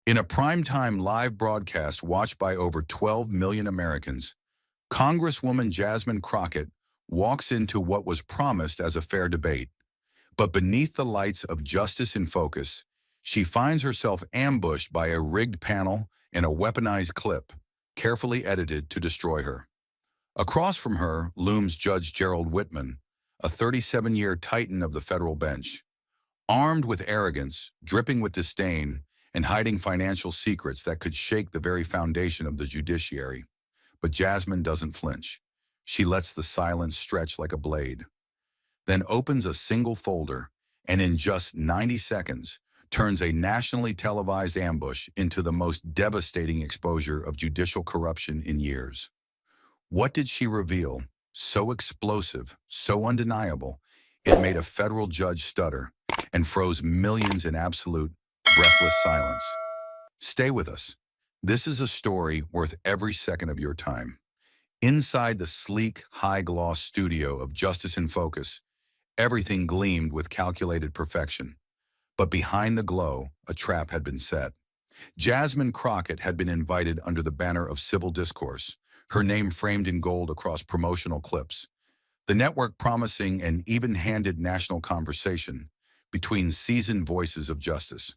In a primetime live broadcast watched by over 12 million Americans, Congresswoman Jasmine Crockett walks into what was promised as a fair debate. But beneath the lights of Justice in Focus, she finds herself ambushed by a rigged panel and a weaponized clip, carefully edited to destroy her. Across from her looms Judge Gerald Whitman, a 37-year titan of the federal bench. Armed with arrogance, dripping with disdain, and hiding financial secrets that could shake the very foundation of the judiciary. But Jasmine doesn't flinch. She lets the silence stretch like a blade, then opens a single folder, and in just 90 seconds, turns a nationally televised ambush into the most devastating exposure of judicial corruption in years. What did she reveal? So explosive, so undeniable, it made a federal judge stutter and froze millions in absolute, breathless silence. Stay with us. This is a story worth every second of your time. Inside the sleek, high-gloss studio of Justice in Focus, everything gleamed with calculated perfection. But behind the glow, a trap had been set. Jasmine Crockett had been invited under the banner of civil discourse, her name framed in gold across promotional clips. The network promising an even-handed national conversation between seasoned voices of justice.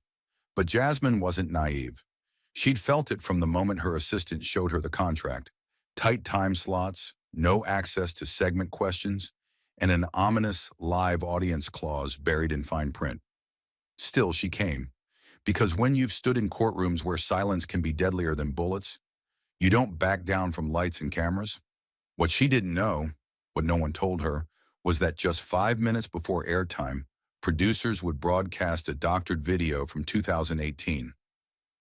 But Jasmine wasn't naive. She'd felt it from the moment her assistant showed her the contract. Tight time slots, no access to segment questions, and an ominous live audience clause buried in fine print. Still, she came. Because when you've stood in courtrooms where silence can be deadlier than bullets, you don't back down from lights and cameras. What she didn't know, what no one told her, was that just 5 minutes before airtime, producers would broadcast a doctored video from 2018.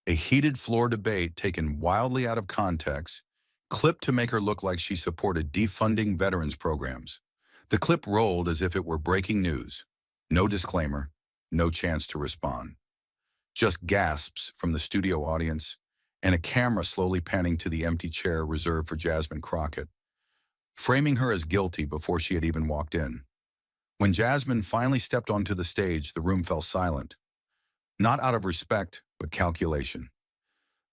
A heated floor debate taken wildly out of context, clipped to make her look like she supported defunding veterans programs. The clip rolled as if it were breaking news. No disclaimer, no chance to respond. Just gasps from the studio audience, and a camera slowly panning to the empty chair reserved for Jasmine Crockett, framing her as guilty before she had even walked in. When Jasmine finally stepped onto the stage, the room fell silent. Not out of respect, but calculation.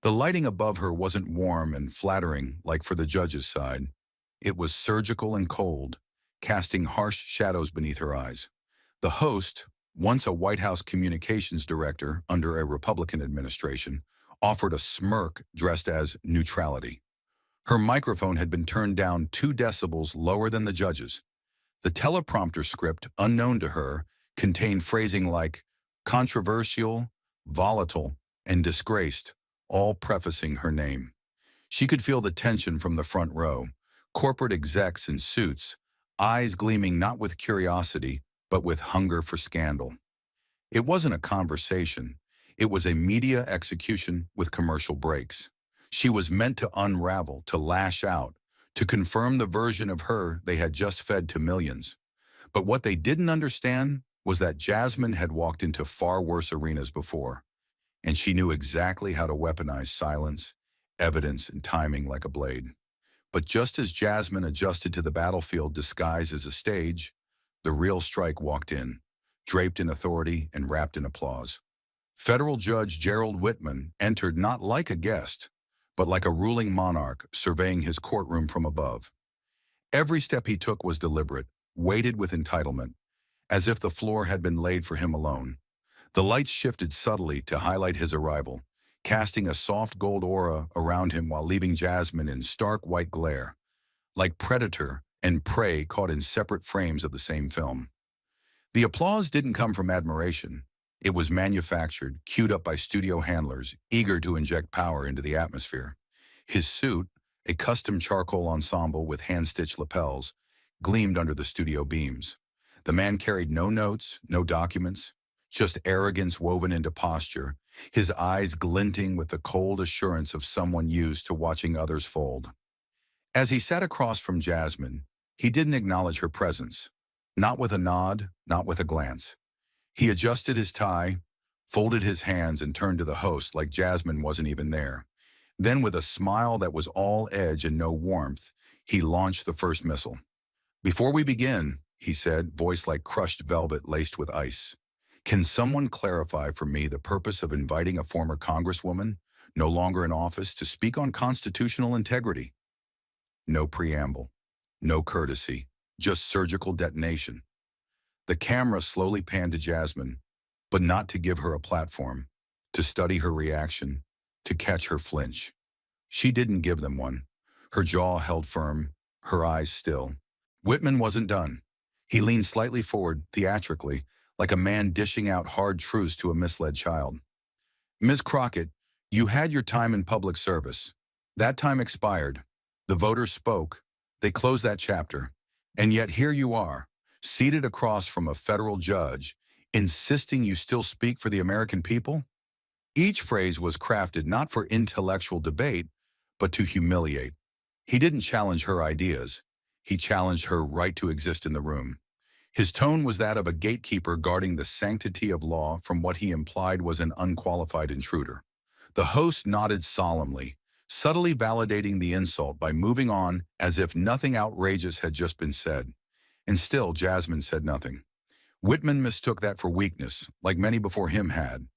The lighting above her wasn't warm and flattering like for the judge's side. It was surgical and cold, casting harsh shadows beneath her eyes. The host, once a White House communications director under a Republican administration, offered a smirk dressed as neutrality. Her microphone had been turned down 2 decibels lower than the judge's. The teleprompter script, unknown to her, contained phrasing like controversial, volatile, and disgraced, all prefacing her name. She could feel the tension from the front row, corporate execs in suits, eyes gleaming not with curiosity, but with hunger for scandal. It wasn't a conversation. It was a media execution with commercial breaks. She was meant to unravel, to lash out, to confirm the version of her they had just fed to millions. But what they didn't understand was that Jasmine had walked into far worse arenas before, and she knew exactly how to weaponize silence, evidence, and timing like a blade. But just as Jasmine adjusted to the battlefield disguised as a stage, the real strike walked in, draped in authority and wrapped in applause. Federal Judge Gerald Whitman entered not like a guest, but like a ruling monarch surveying his courtroom from above. Every step he took was deliberate, weighted with entitlement, as if the floor had been laid for him alone. The lights shifted subtly to highlight his arrival, casting a soft gold aura around him while leaving Jasmine in stark white glare, like predator and prey caught in separate frames of the same film. The applause didn't come from admiration. It was manufactured, queued up by studio handlers, eager to inject power into the atmosphere. His suit, a custom charcoal ensemble with hand-stitched lapels, gleamed under the studio beams. The man carried no notes, no documents, just arrogance woven into posture, his eyes glinting with the cold assurance of someone used to watching others fold. As he sat across from Jasmine, he didn't acknowledge her presence, not with a nod, not with a glance. He adjusted his tie, folded his hands, and turned to the host like Jasmine wasn't even there. Then, with a smile that was all edge and no warmth, he launched the first missile. "Before we begin," he said, voice like crushed velvet laced with ice, Can someone clarify for me the purpose of inviting a former congresswoman, no longer in office, to speak on constitutional integrity? No preamble, no courtesy, just surgical detonation. The camera slowly panned to Jasmine, but not to give her a platform, to study her reaction, to catch her flinch. She didn't give them one. Her jaw held firm, her eyes still. Whitman wasn't done. He leaned slightly forward, theatrically, like a man dishing out hard truths to a misled child. Ms. Crockett, you had your time in public service. That time expired. The voters spoke. They closed that chapter. And yet here you are, seated across from a federal judge, insisting you still speak for the American people? Each phrase was crafted not for intellectual debate, but to humiliate. He didn't challenge her ideas. He challenged her right to exist in the room. His tone was that of a gatekeeper guarding the sanctity of law from what he implied was an unqualified intruder. The host nodded solemnly, subtly validating the insult by moving on as if nothing outrageous had just been said. And still, Jasmine said nothing. Whitman mistook that for weakness, like many before him had.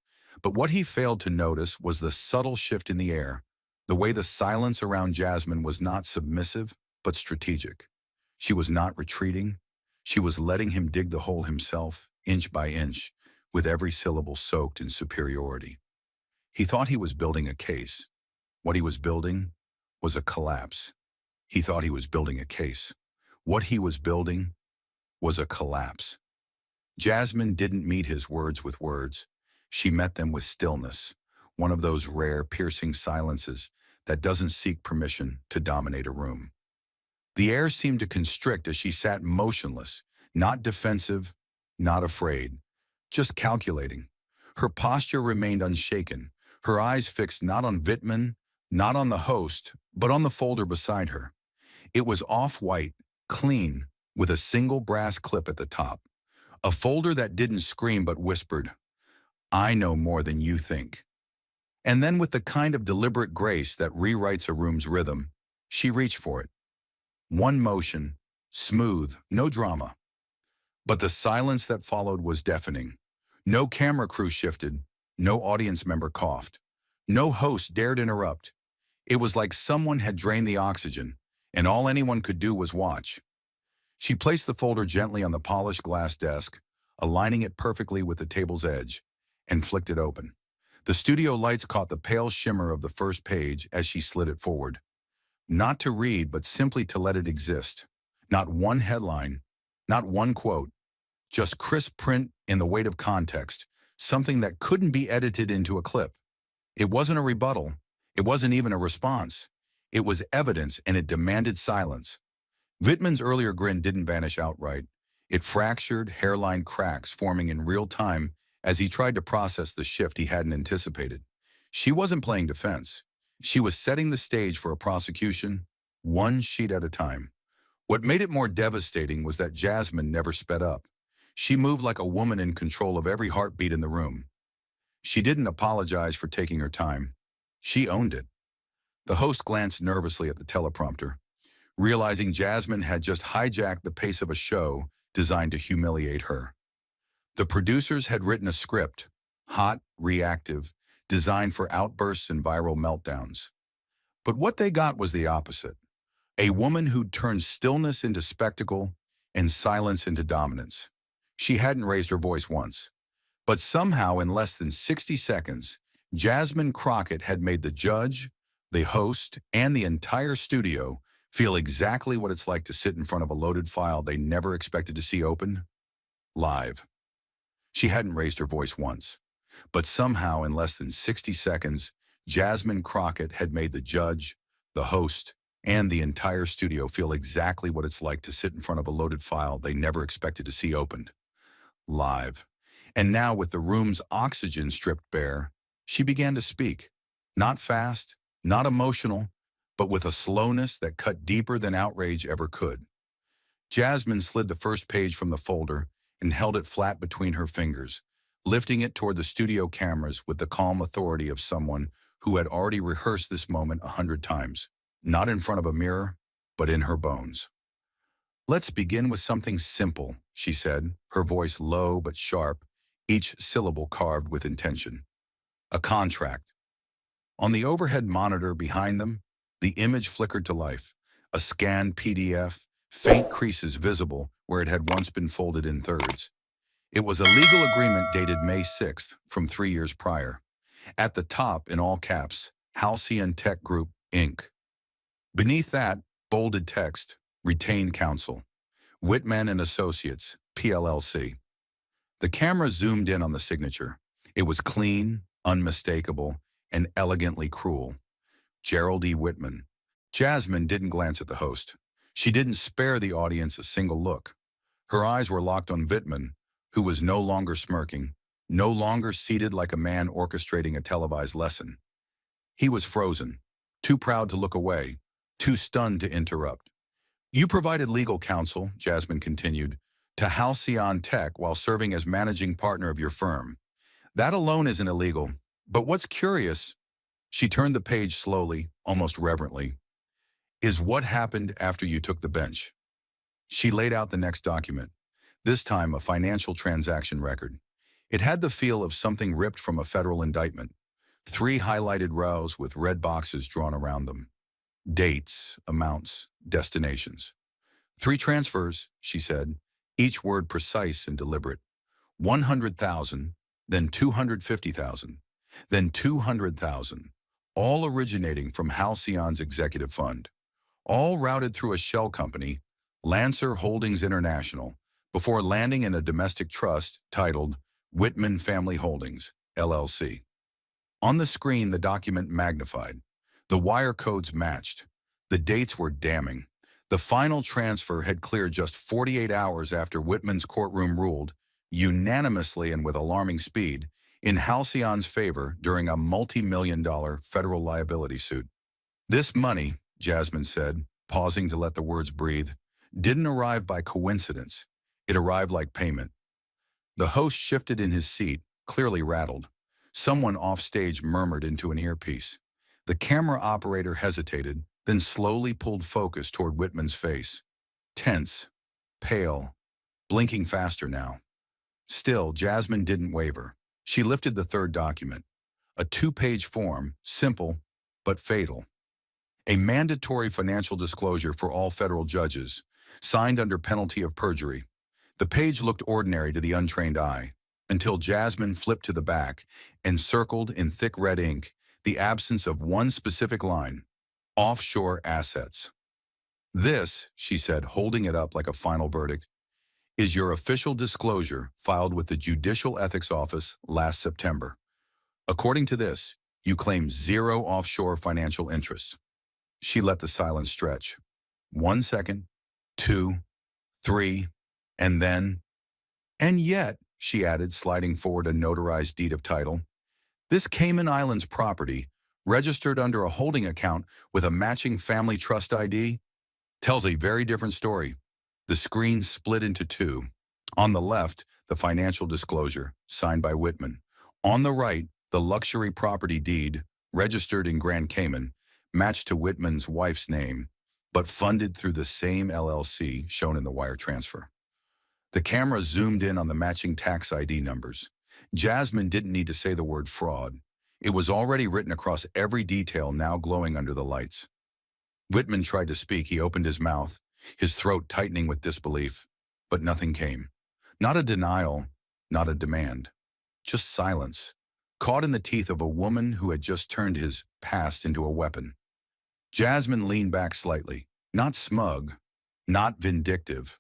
But what he failed to notice was the subtle shift in the air, the way the silence around Jasmine was not submissive, but strategic. She was not retreating. She was letting him dig the hole himself, inch by inch, with every syllable soaked in superiority. He thought he was building a case. What he was building was a collapse. He thought he was building a case. What he was building was a collapse. Jasmine didn't meet his words with words. She met them with stillness, one of those rare, piercing silences that doesn't seek permission to dominate a room. The air seemed to constrict as she sat motionless, not defensive, not afraid, just calculating. Her posture remained unshaken, her eyes fixed not on Whitman, not on the host, but on the folder beside her. It was off-white, clean, with a single brass clip at the top. A folder that didn't scream but whispered, "I know more than you think." And then with the kind of deliberate grace that rewrites a room's rhythm, she reached for it. One motion, smooth, no drama. But the silence that followed was deafening. No camera crew shifted, no audience member coughed. No host dared interrupt. It was like someone had drained the oxygen, and all anyone could do was watch. She placed the folder gently on the polished glass desk, aligning it perfectly with the table's edge, and flicked it open. The studio lights caught the pale shimmer of the first page as she slid it forward. Not to read, but simply to let it exist. Not one headline, not one quote, just crisp print in the weight of context, something that couldn't be edited into a clip. It wasn't a rebuttal. It wasn't even a response. It was evidence, and it demanded silence. Whitman's earlier grin didn't vanish outright. It fractured, hairline cracks forming in real time as he tried to process the shift he hadn't anticipated. She wasn't playing defense. She was setting the stage for a prosecution, one sheet at a time. What made it more devastating was that Jasmine never sped up. She moved like a woman in control of every heartbeat in the room. She didn't apologize for taking her time. She owned it. The host glanced nervously at the teleprompter, realizing Jasmine had just hijacked the pace of a show designed to humiliate her. The producers had written a script, hot, reactive, designed for outbursts and viral meltdowns. But what they got was the opposite. A woman who'd turned stillness into spectacle and silence into dominance. She hadn't raised her voice once. But somehow, in less than 60 seconds, Jasmine Crockett had made the judge, the host, and the entire studio feel exactly what it's like to sit in front of a loaded file they never expected to see open, live. She hadn't raised her voice once. But somehow, in less than 60 seconds, Jasmine Crockett had made the judge, the host, and the entire studio feel exactly what it's like to sit in front of a loaded file they never expected to see opened, live. And now, with the room's oxygen stripped bare, she began to speak. Not fast, not emotional, but with a slowness that cut deeper than outrage ever could. Jasmine slid the first page from the folder and held it flat between her fingers, lifting it toward the studio cameras with the calm authority of someone who had already rehearsed this moment 100 times, not in front of a mirror, but in her bones. "Let's begin with something simple," she said, her voice low but sharp, each syllable carved with intention. A contract. On the overhead monitor behind them, the image flickered to life. A scanned PDF, faint creases visible where it had once been folded in thirds. It was a legal agreement dated May 6th from 3 years prior. At the top, in all caps, Halcyon Tech Group, Inc. Beneath that, bolded text, Retained Counsel, Whitman and Associates, PLLC. The camera zoomed in on the signature. It was clean, unmistakable, and elegantly cruel. Gerald E. Whitman. Jasmine didn't glance at the host. She didn't spare the audience a single look. Her eyes were locked on Whitman, who was no longer smirking, no longer seated like a man orchestrating a televised lesson. He was frozen, too proud to look away, too stunned to interrupt. You provided legal counsel, Jasmine continued, to Halcyon Tech while serving as managing partner of your firm. That alone isn't illegal, but what's curious, she turned the page slowly, almost reverently, is what happened after you took the bench. She laid out the next document, this time a financial transaction record. It had the feel of something ripped from a federal indictment. 3 highlighted rows with red boxes drawn around them. Dates, amounts, destinations. 3 transfers, she said, each word precise and deliberate. 100,000, then 250,000, then 200,000, all originating from Halcyon's executive fund. All routed through a shell company, Lancer Holdings International, before landing in a domestic trust titled Whitman Family Holdings, LLC. On the screen, the document magnified. The wire codes matched. The dates were damning. The final transfer had cleared just 48 hours after Whitman's courtroom ruled, unanimously and with alarming speed, in Halcyon's favor during a multi-million-dollar federal liability suit. This money, Jasmine said, pausing to let the words breathe, didn't arrive by coincidence. It arrived like payment. The host shifted in his seat, clearly rattled. Someone offstage murmured into an earpiece. The camera operator hesitated, then slowly pulled focus toward Whitman's face. Tense, pale, blinking faster now. Still, Jasmine didn't waver. She lifted the third document. A 2-page form, simple but fatal. A mandatory financial disclosure for all federal judges, signed under penalty of perjury. The page looked ordinary to the untrained eye, until Jasmine flipped to the back and circled in thick red ink the absence of one specific line: offshore assets. This, she said, holding it up like a final verdict, is your official disclosure filed with the Judicial Ethics Office last September. According to this, you claim 0 offshore financial interests. She let the silence stretch. 1 second, 2, 3, and then, and yet, she added, sliding forward a notarized deed of title, this Cayman Islands property, registered under a holding account with a matching family trust ID, tells a very different story. The screen split into 2. On the left, the financial disclosure, signed by Whitman. On the right, the luxury property deed, registered in Grand Cayman, matched to Whitman's wife's name, but funded through the same LLC shown in the wire transfer. The camera zoomed in on the matching tax ID numbers. Jasmine didn't need to say the word fraud. It was already written across every detail, now glowing under the lights. Whitman tried to speak. He opened his mouth, his throat tightening with disbelief, but nothing came. Not a denial, not a demand. Just silence, caught in the teeth of a woman who had just turned his past into a weapon. Jasmine leaned back slightly, not smug, not vindictive,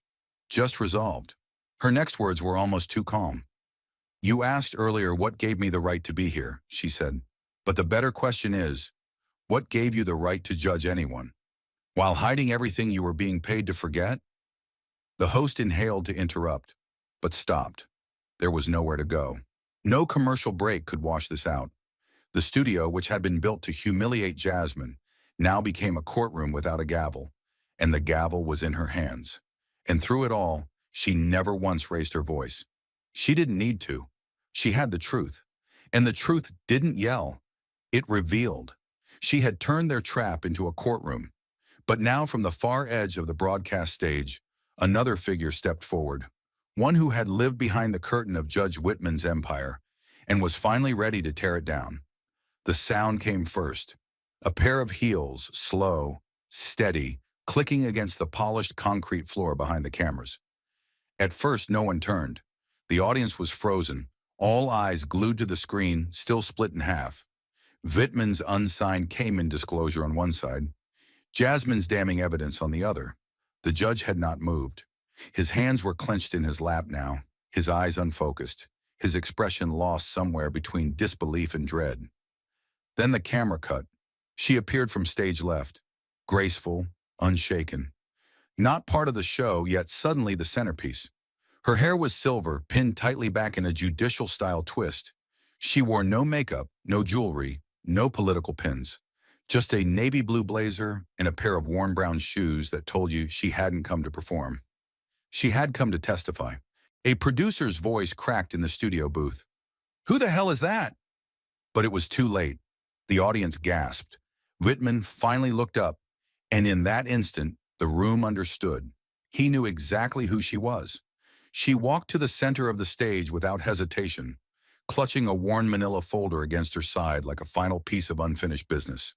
just resolved. Her next words were almost too calm. You asked earlier what gave me the right to be here, she said. But the better question is, what gave you the right to judge anyone? While hiding everything you were being paid to forget? The host inhaled to interrupt, but stopped. There was nowhere to go. No commercial break could wash this out. The studio, which had been built to humiliate Jasmine, now became a courtroom without a gavel, and the gavel was in her hands. And through it all, she never once raised her voice. She didn't need to. She had the truth. And the truth didn't yell. It revealed. She had turned their trap into a courtroom. But now from the far edge of the broadcast stage, another figure stepped forward. one who had lived behind the curtain of Judge Whitman's empire and was finally ready to tear it down. The sound came first. A pair of heels, slow, steady, clicking against the polished concrete floor behind the cameras. At first, no one turned. The audience was frozen, all eyes glued to the screen, still split in half. Whitman's unsigned Cayman disclosure on one side, Jasmine's damning evidence on the other. The judge had not moved. His hands were clenched in his lap now, his eyes unfocused, his expression lost somewhere between disbelief and dread. Then the camera cut. She appeared from stage left, graceful, unshaken. Not part of the show, yet suddenly the centerpiece. Her hair was silver, pinned tightly back in a judicial-style twist. She wore no makeup, no jewelry, no political pins. Just a navy blue blazer and a pair of worn brown shoes that told you she hadn't come to perform. She had come to testify. A producer's voice cracked in the studio booth. "Who the hell is that?" But it was too late. The audience gasped. Whitman finally looked up, and in that instant, the room understood. He knew exactly who she was. She walked to the center of the stage without hesitation, clutching a worn manila folder against her side like a final piece of unfinished business.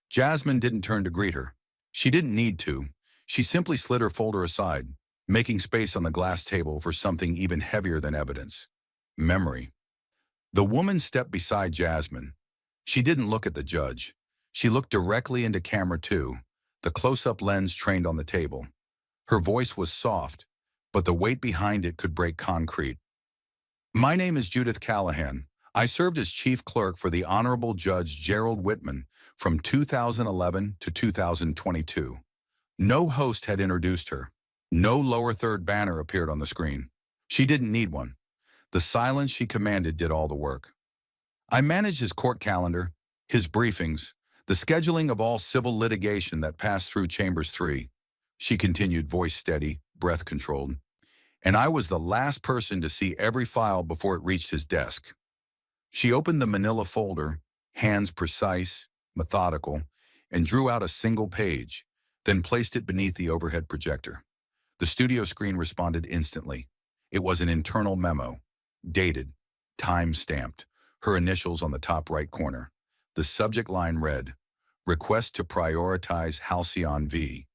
Jasmine didn't turn to greet her. She didn't need to. She simply slid her folder aside, making space on the glass table for something even heavier than evidence: memory. The woman stepped beside Jasmine. She didn't look at the judge. She looked directly into camera 2, the close-up lens trained on the table. Her voice was soft, but the weight behind it could break concrete. "My name is Judith Callahan. I served as chief clerk for the Honorable Judge Gerald Whitman from 2011 to 2022. No host had introduced her. No lower third banner appeared on the screen. She didn't need one. The silence she commanded did all the work. I managed his court calendar, his briefings, the scheduling of all civil litigation that passed through Chambers 3. She continued, voice steady, breath controlled. And I was the last person to see every file before it reached his desk. She opened the manila folder, hands precise, methodical, and drew out a single page, then placed it beneath the overhead projector. The studio screen responded instantly. It was an internal memo, dated, time-stamped, her initials on the top right corner. The subject line read, "Request to prioritize Halcyon v.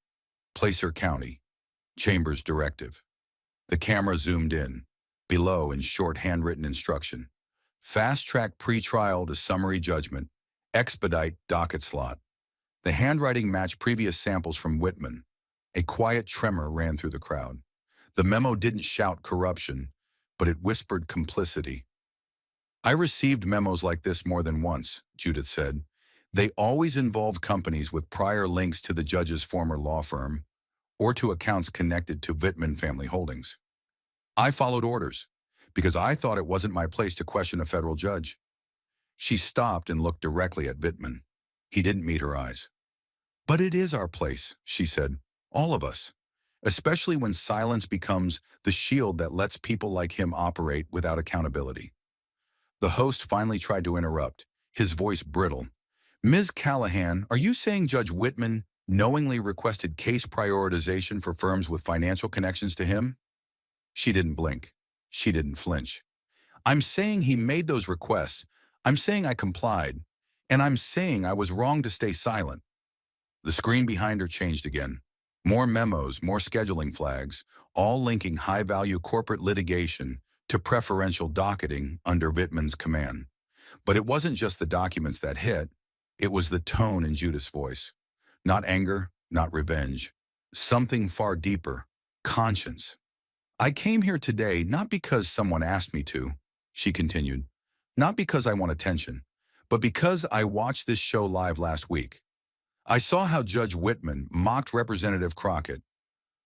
Placer County, Chambers Directive." The camera zoomed in. Below, in short handwritten instruction, "Fast-track pretrial to summary judgment. Expedite docket slot." The handwriting matched previous samples from Whitman. A quiet tremor ran through the crowd. The memo didn't shout corruption, but it whispered complicity. "I received memos like this more than once," Judith said. "They always involved companies with prior links to the judge's former law firm or to accounts connected to Whitman family holdings. I followed orders because I thought it wasn't my place to question a federal judge." She stopped and looked directly at Whitman. He didn't meet her eyes. "But it is our place," she said. "All of us. Especially when silence becomes the shield that lets people like him operate without accountability." The host finally tried to interrupt, his voice brittle. "Ms. Callahan, are you saying Judge Whitman knowingly requested case prioritization for firms with financial connections to him?" She didn't blink. She didn't flinch. "I'm saying he made those requests. I'm saying I complied. And I'm saying I was wrong to stay silent." The screen behind her changed again. More memos, more scheduling flags, all linking high-value corporate litigation to preferential docketing under Whitman's command. But it wasn't just the documents that hit. It was the tone in Judith's voice. Not anger, not revenge. Something far deeper. Conscience. "I came here today not because someone asked me to," she continued. "Not because I want attention, but because I watched this show live last week. I saw how Judge Whitman mocked Representative Crockett.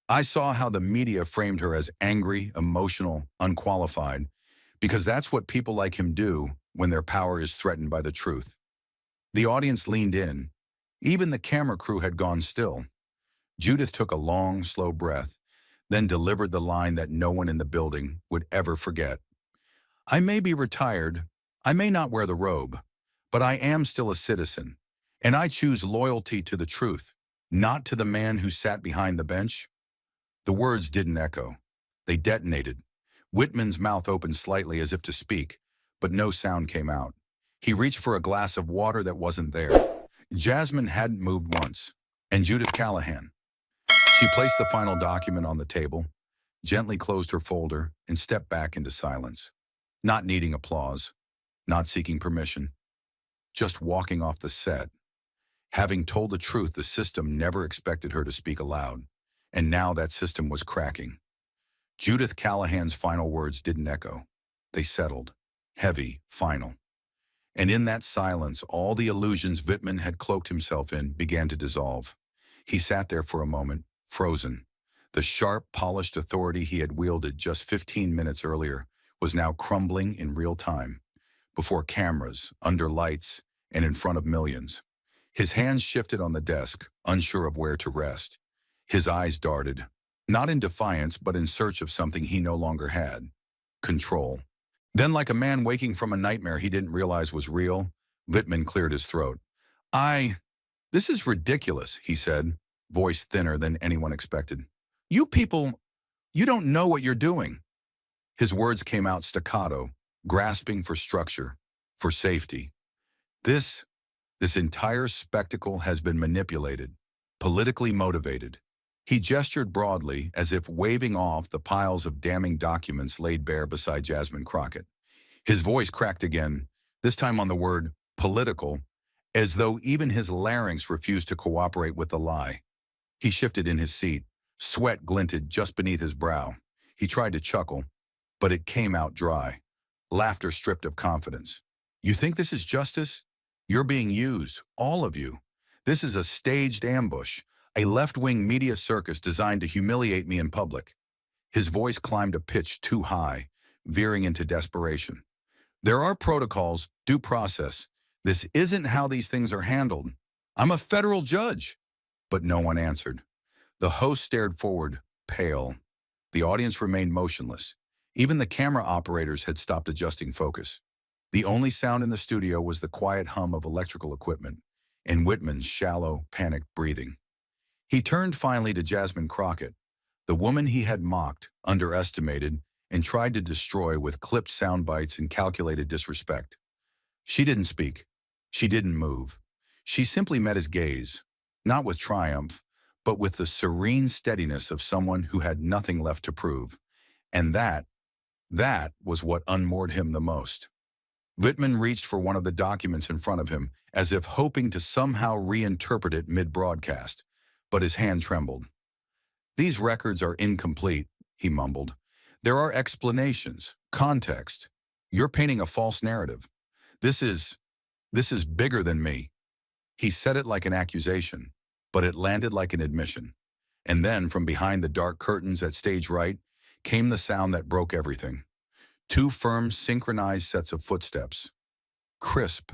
I saw how the media framed her as angry, emotional, unqualified, because that's what people like him do when their power is threatened by the truth." The audience leaned in. Even the camera crew had gone still. Judith took a long, slow breath, then delivered the line that no one in the building would ever forget. "I may be retired, I may not wear the robe, but I am still a citizen. And I choose loyalty to the truth, not to the man who sat behind the bench." The words didn't echo. They detonated. Whitman's mouth opened slightly as if to speak, but no sound came out. He reached for a glass of water that wasn't there. Jasmine hadn't moved once. And Judith Callahan. She placed the final document on the table, gently closed her folder, and stepped back into silence. Not needing applause, not seeking permission, just walking off the set. Having told the truth, the system never expected her to speak aloud, and now that system was cracking. Judith Callahan's final words didn't echo. They settled, heavy, final. And in that silence, all the illusions Wittman had cloaked himself in began to dissolve. He sat there for a moment, frozen. The sharp, polished authority he had wielded just 15 minutes earlier was now crumbling in real time, before cameras, under lights, and in front of millions. His hands shifted on the desk, unsure of where to rest. His eyes darted, not in defiance, but in search of something he no longer had: control. Then, like a man waking from a nightmare he didn't realize was real, Wittman cleared his throat. This is ridiculous, he said, voice thinner than anyone expected. You people, you don't know what you're doing. His words came out staccato, grasping for structure, for safety. This entire spectacle has been manipulated, politically motivated. He gestured broadly, as if waving off the piles of damning documents laid bare beside Jasmine Crockett. His voice cracked again, this time on the word political, as though even his larynx refused to cooperate with the lie. He shifted in his seat. Sweat glinted just beneath his brow. He tried to chuckle, but it came out dry. Laughter stripped of confidence. You think this is justice? You're being used, all of you. This is a staged ambush, a left-wing media circus designed to humiliate me in public. His voice climbed a pitch too high, veering into desperation. There are protocols, due process. This isn't how these things are handled. I'm a federal judge. But no one answered. The host stared forward, pale. The audience remained motionless. Even the camera operators had stopped adjusting focus. The only sound in the studio was the quiet hum of electrical equipment and Whitman's shallow, panicked breathing. He turned finally to Jasmine Crockett, the woman he had mocked, underestimated, and tried to destroy with clipped sound bites and calculated disrespect. She didn't speak. She didn't move. She simply met his gaze, not with triumph, but with the serene steadiness of someone who had nothing left to prove. And that was what unmoored him the most. Wittman reached for one of the documents in front of him, as if hoping to somehow reinterpret it mid-broadcast, but his hand trembled. These records are incomplete, he mumbled. There are explanations, context. You're painting a false narrative. This is bigger than me. He said it like an accusation, but it landed like an admission. And then, from behind the dark curtains at stage right, came the sound that broke everything. Two firm, synchronized sets of footsteps. Crisp,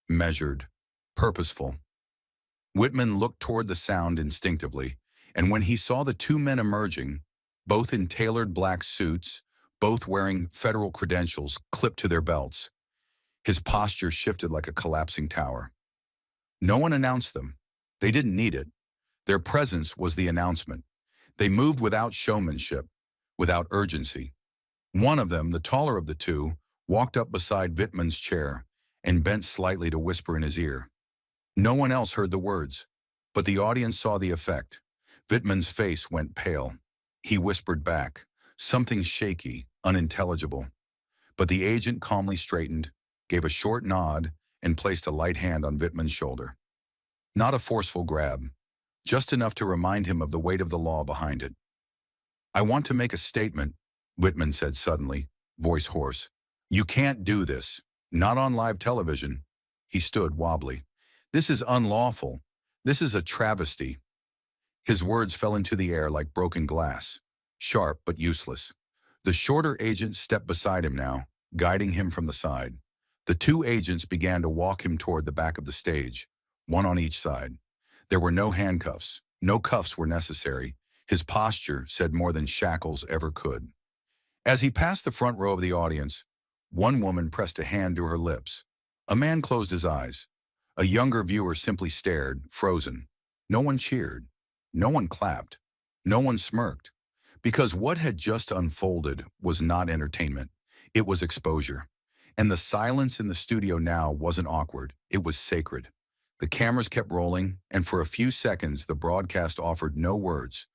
measured, purposeful. Whitman looked toward the sound instinctively, and when he saw the two men emerging, both in tailored black suits, both wearing federal credentials clipped to their belts, his posture shifted like a collapsing tower. No one announced them. They didn't need it. Their presence was the announcement. They moved without showmanship, without urgency. One of them, the taller of the two, walked up beside Wittman's chair and bent slightly to whisper in his ear. No one else heard the words, but the audience saw the effect. Wittman's face went pale. He whispered back, something shaky, unintelligible. But the agent calmly straightened, gave a short nod, and placed a light hand on Wittman's shoulder. Not a forceful grab, just enough to remind him of the weight of the law behind it. I want to make a statement, Wittman said suddenly, voice hoarse. You can't do this. Not on live television. He stood wobbly. This is unlawful. This is a travesty. His words fell into the air like broken glass, sharp but useless. The shorter agent stepped beside him now, guiding him from the side. The two agents began to walk him toward the back of the stage, one on each side. There were no handcuffs. No cuffs were necessary. His posture said more than shackles ever could. As he passed the front row of the audience, one woman pressed a hand to her lips. A man closed his eyes. A younger viewer simply stared, frozen. No one cheered. No one clapped. No one smirked. Because what had just unfolded was not entertainment. It was exposure. And the silence in the studio now wasn't awkward. It was sacred. The cameras kept rolling, and for a few seconds the broadcast offered no words.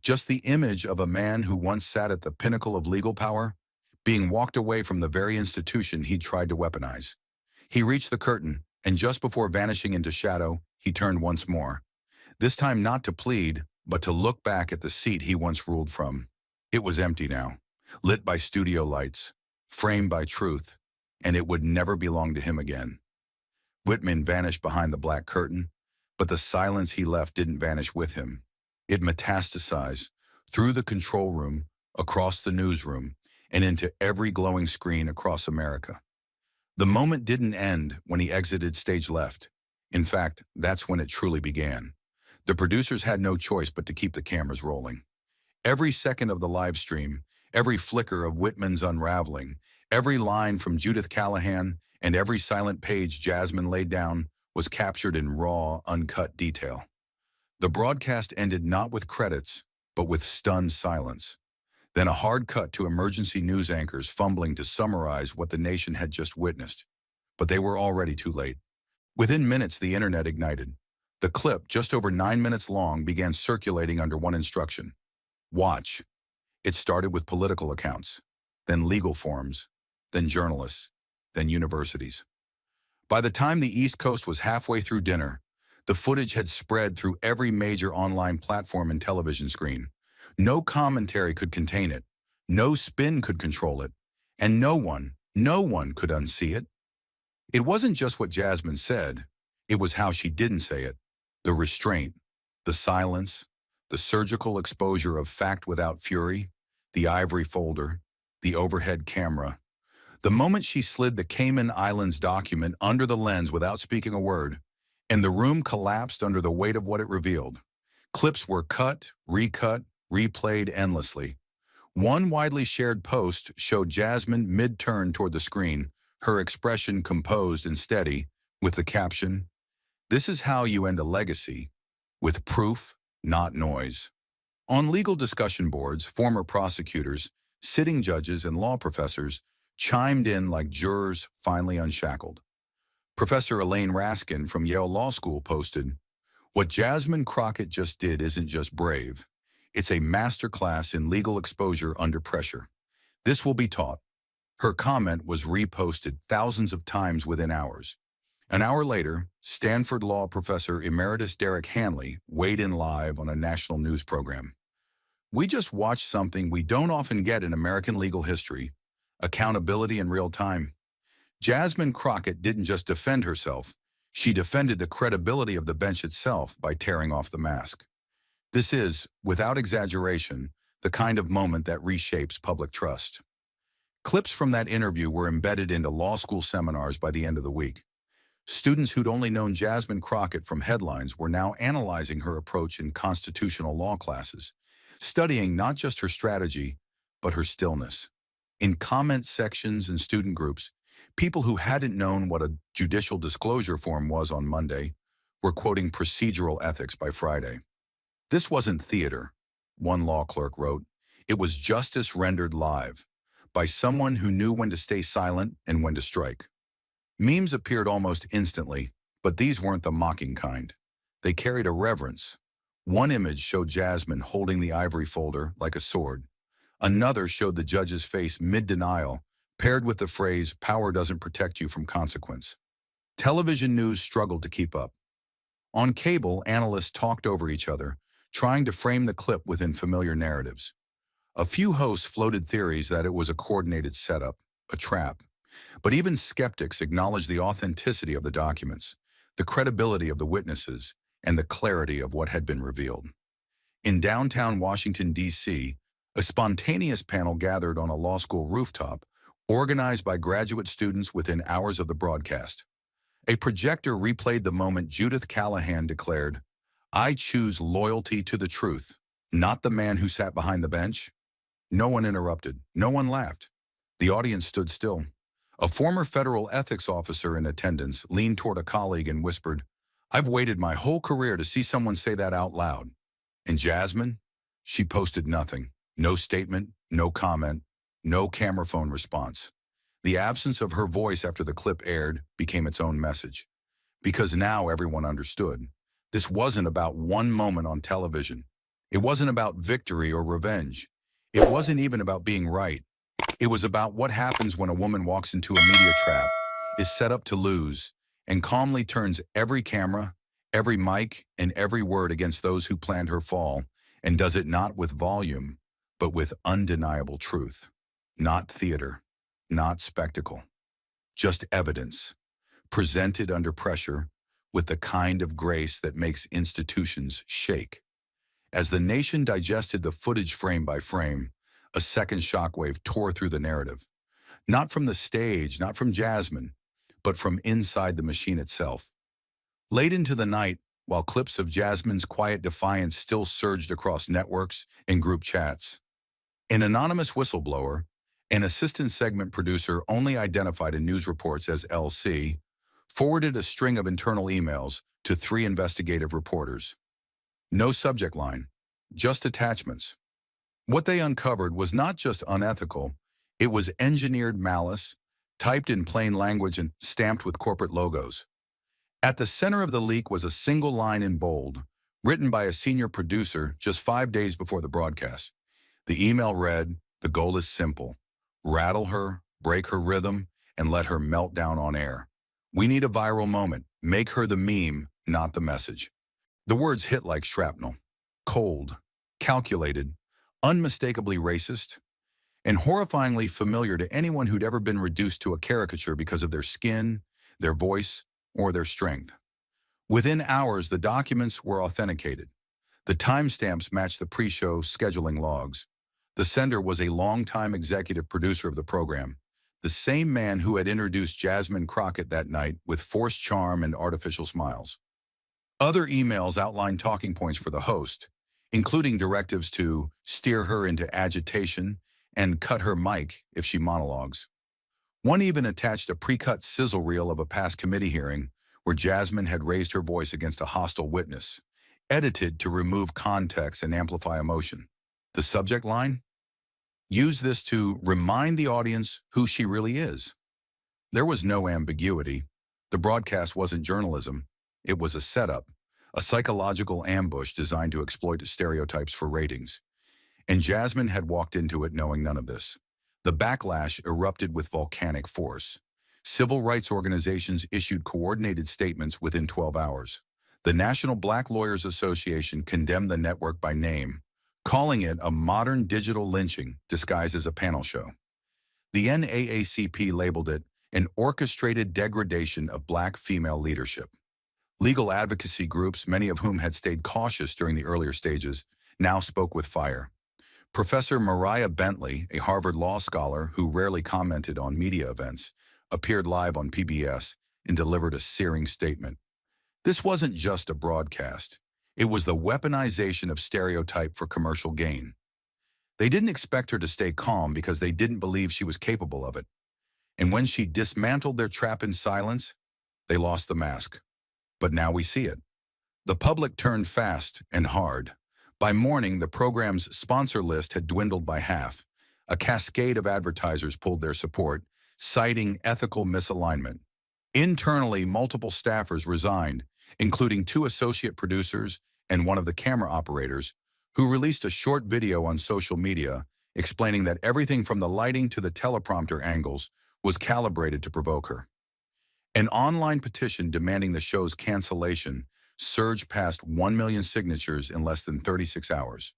Just the image of a man who once sat at the pinnacle of legal power, being walked away from the very institution he'd tried to weaponize. He reached the curtain, and just before vanishing into shadow, he turned once more. This time not to plead, but to look back at the seat he once ruled from. It was empty now, lit by studio lights, framed by truth, and it would never belong to him again. Whitman vanished behind the black curtain, but the silence he left didn't vanish with him. It metastasized through the control room, across the newsroom, and into every glowing screen across America. The moment didn't end when he exited stage left. In fact, that's when it truly began. The producers had no choice but to keep the cameras rolling. Every second of the live stream, every flicker of Whitman's unraveling, every line from Judith Callahan, and every silent page Jasmine laid down was captured in raw, uncut detail. The broadcast ended not with credits, but with stunned silence. Then a hard cut to emergency news anchors fumbling to summarize what the nation had just witnessed. But they were already too late. Within minutes, the internet ignited. The clip, just over 9 minutes long, began circulating under one instruction: watch. It started with political accounts, then legal forums, then journalists, then universities. By the time the East Coast was halfway through dinner, the footage had spread through every major online platform and television screen. No commentary could contain it, no spin could control it, and no one could unsee it. It wasn't just what Jasmine said, it was how she didn't say it. The restraint, the silence, the surgical exposure of fact without fury, the ivory folder, the overhead camera. The moment she slid the Cayman Islands document under the lens without speaking a word, and the room collapsed under the weight of what it revealed. Clips were cut, recut, replayed endlessly. One widely shared post showed Jasmine mid-turn toward the screen, her expression composed and steady, with the caption, "This is how you end a legacy, with proof, not noise." On legal discussion boards, former prosecutors, sitting judges, and law professors chimed in like jurors finally unshackled. Professor Elaine Raskin from Yale Law School posted, "What Jasmine Crockett just did isn't just brave. It's a masterclass in legal exposure under pressure. This will be taught." Her comment was reposted thousands of times within hours. An hour later, Stanford Law Professor Emeritus Derek Hanley weighed in live on a national news program. "We just watched something we don't often get in American legal history: accountability in real time." Jasmine Crockett didn't just defend herself, she defended the credibility of the bench itself by tearing off the mask. This is, without exaggeration, the kind of moment that reshapes public trust. Clips from that interview were embedded into law school seminars by the end of the week. Students who'd only known Jasmine Crockett from headlines were now analyzing her approach in constitutional law classes, studying not just her strategy, but her stillness. In comment sections and student groups, people who hadn't known what a judicial disclosure form was on Monday were quoting procedural ethics by Friday. "This wasn't theater," one law clerk wrote. "It was justice rendered live, by someone who knew when to stay silent and when to strike." Memes appeared almost instantly, but these weren't the mocking kind. They carried a reverence. One image showed Jasmine holding the ivory folder like a sword. Another showed the judge's face mid-denial, paired with the phrase, "Power doesn't protect you from consequence." Television news struggled to keep up. On cable, analysts talked over each other, trying to frame the clip within familiar narratives. A few hosts floated theories that it was a coordinated setup, a trap. But even skeptics acknowledged the authenticity of the documents, the credibility of the witnesses, and the clarity of what had been revealed. In downtown Washington, D.C., a spontaneous panel gathered on a law school rooftop, organized by graduate students within hours of the broadcast. A projector replayed the moment Judith Callahan declared, "I choose loyalty to the truth, not the man who sat behind the bench." No one interrupted. No one laughed. The audience stood still. A former federal ethics officer in attendance leaned toward a colleague and whispered, "I've waited my whole career to see someone say that out loud." And Jasmine? She posted nothing. No statement, no comment, no camera phone response. The absence of her voice after the clip aired became its own message. Because now everyone understood. This wasn't about one moment on television. It wasn't about victory or revenge. It wasn't even about being right. It was about what happens when a woman walks into a media trap, is set up to lose, and calmly turns every camera, every mic, and every word against those who planned her fall, and does it not with volume, but with undeniable truth. Not theater, not spectacle, just evidence, presented under pressure with the kind of grace that makes institutions shake. As the nation digested the footage frame by frame, a second shockwave tore through the narrative. Not from the stage, not from Jasmine, but from inside the machine itself. Late into the night, while clips of Jasmine's quiet defiance still surged across networks and group chats, an anonymous whistleblower, an assistant segment producer only identified in news reports as LC, forwarded a string of internal emails to 3 investigative reporters. No subject line, just attachments. What they uncovered was not just unethical, it was engineered malice, typed in plain language and stamped with corporate logos. At the center of the leak was a single line in bold, written by a senior producer just 5 days before the broadcast. The email read, "The goal is simple. Rattle her, break her rhythm, and let her melt down on air. We need a viral moment. Make her the meme, not the message." The words hit like shrapnel. Cold, calculated, unmistakably racist, and horrifyingly familiar to anyone who'd ever been reduced to a caricature because of their skin, their voice, or their strength. Within hours, the documents were authenticated. The timestamps matched the pre-show scheduling logs. The sender was a longtime executive producer of the program, the same man who had introduced Jasmine Crockett that night with forced charm and artificial smiles. Other emails outlined talking points for the host, including directives to steer her into agitation and cut her mic if she monologues. One even attached a pre-cut sizzle reel of a past committee hearing where Jasmine had raised her voice against a hostile witness, edited to remove context and amplify emotion. The subject line? Use this to remind the audience who she really is. There was no ambiguity. The broadcast wasn't journalism. It was a setup, a psychological ambush designed to exploit stereotypes for ratings. And Jasmine had walked into it knowing none of this. The backlash erupted with volcanic force. Civil rights organizations issued coordinated statements within 12 hours. The National Black Lawyers Association condemned the network by name, calling it a modern digital lynching disguised as a panel show. The NAACP labeled it an orchestrated degradation of black female leadership. Legal advocacy groups, many of whom had stayed cautious during the earlier stages, now spoke with fire. Professor Mariah Bentley, a Harvard law scholar who rarely commented on media events, appeared live on PBS and delivered a searing statement. This wasn't just a broadcast. It was the weaponization of stereotype for commercial gain. They didn't expect her to stay calm because they didn't believe she was capable of it. And when she dismantled their trap in silence, they lost the mask. But now we see it. The public turned fast and hard. By morning, the program's sponsor list had dwindled by half. A cascade of advertisers pulled their support, citing ethical misalignment. Internally, multiple staffers resigned, including 2 associate producers and one of the camera operators, who released a short video on social media explaining that everything from the lighting to the teleprompter angles was calibrated to provoke her. An online petition demanding the show's cancellation surged past 1 million signatures in less than 36 hours.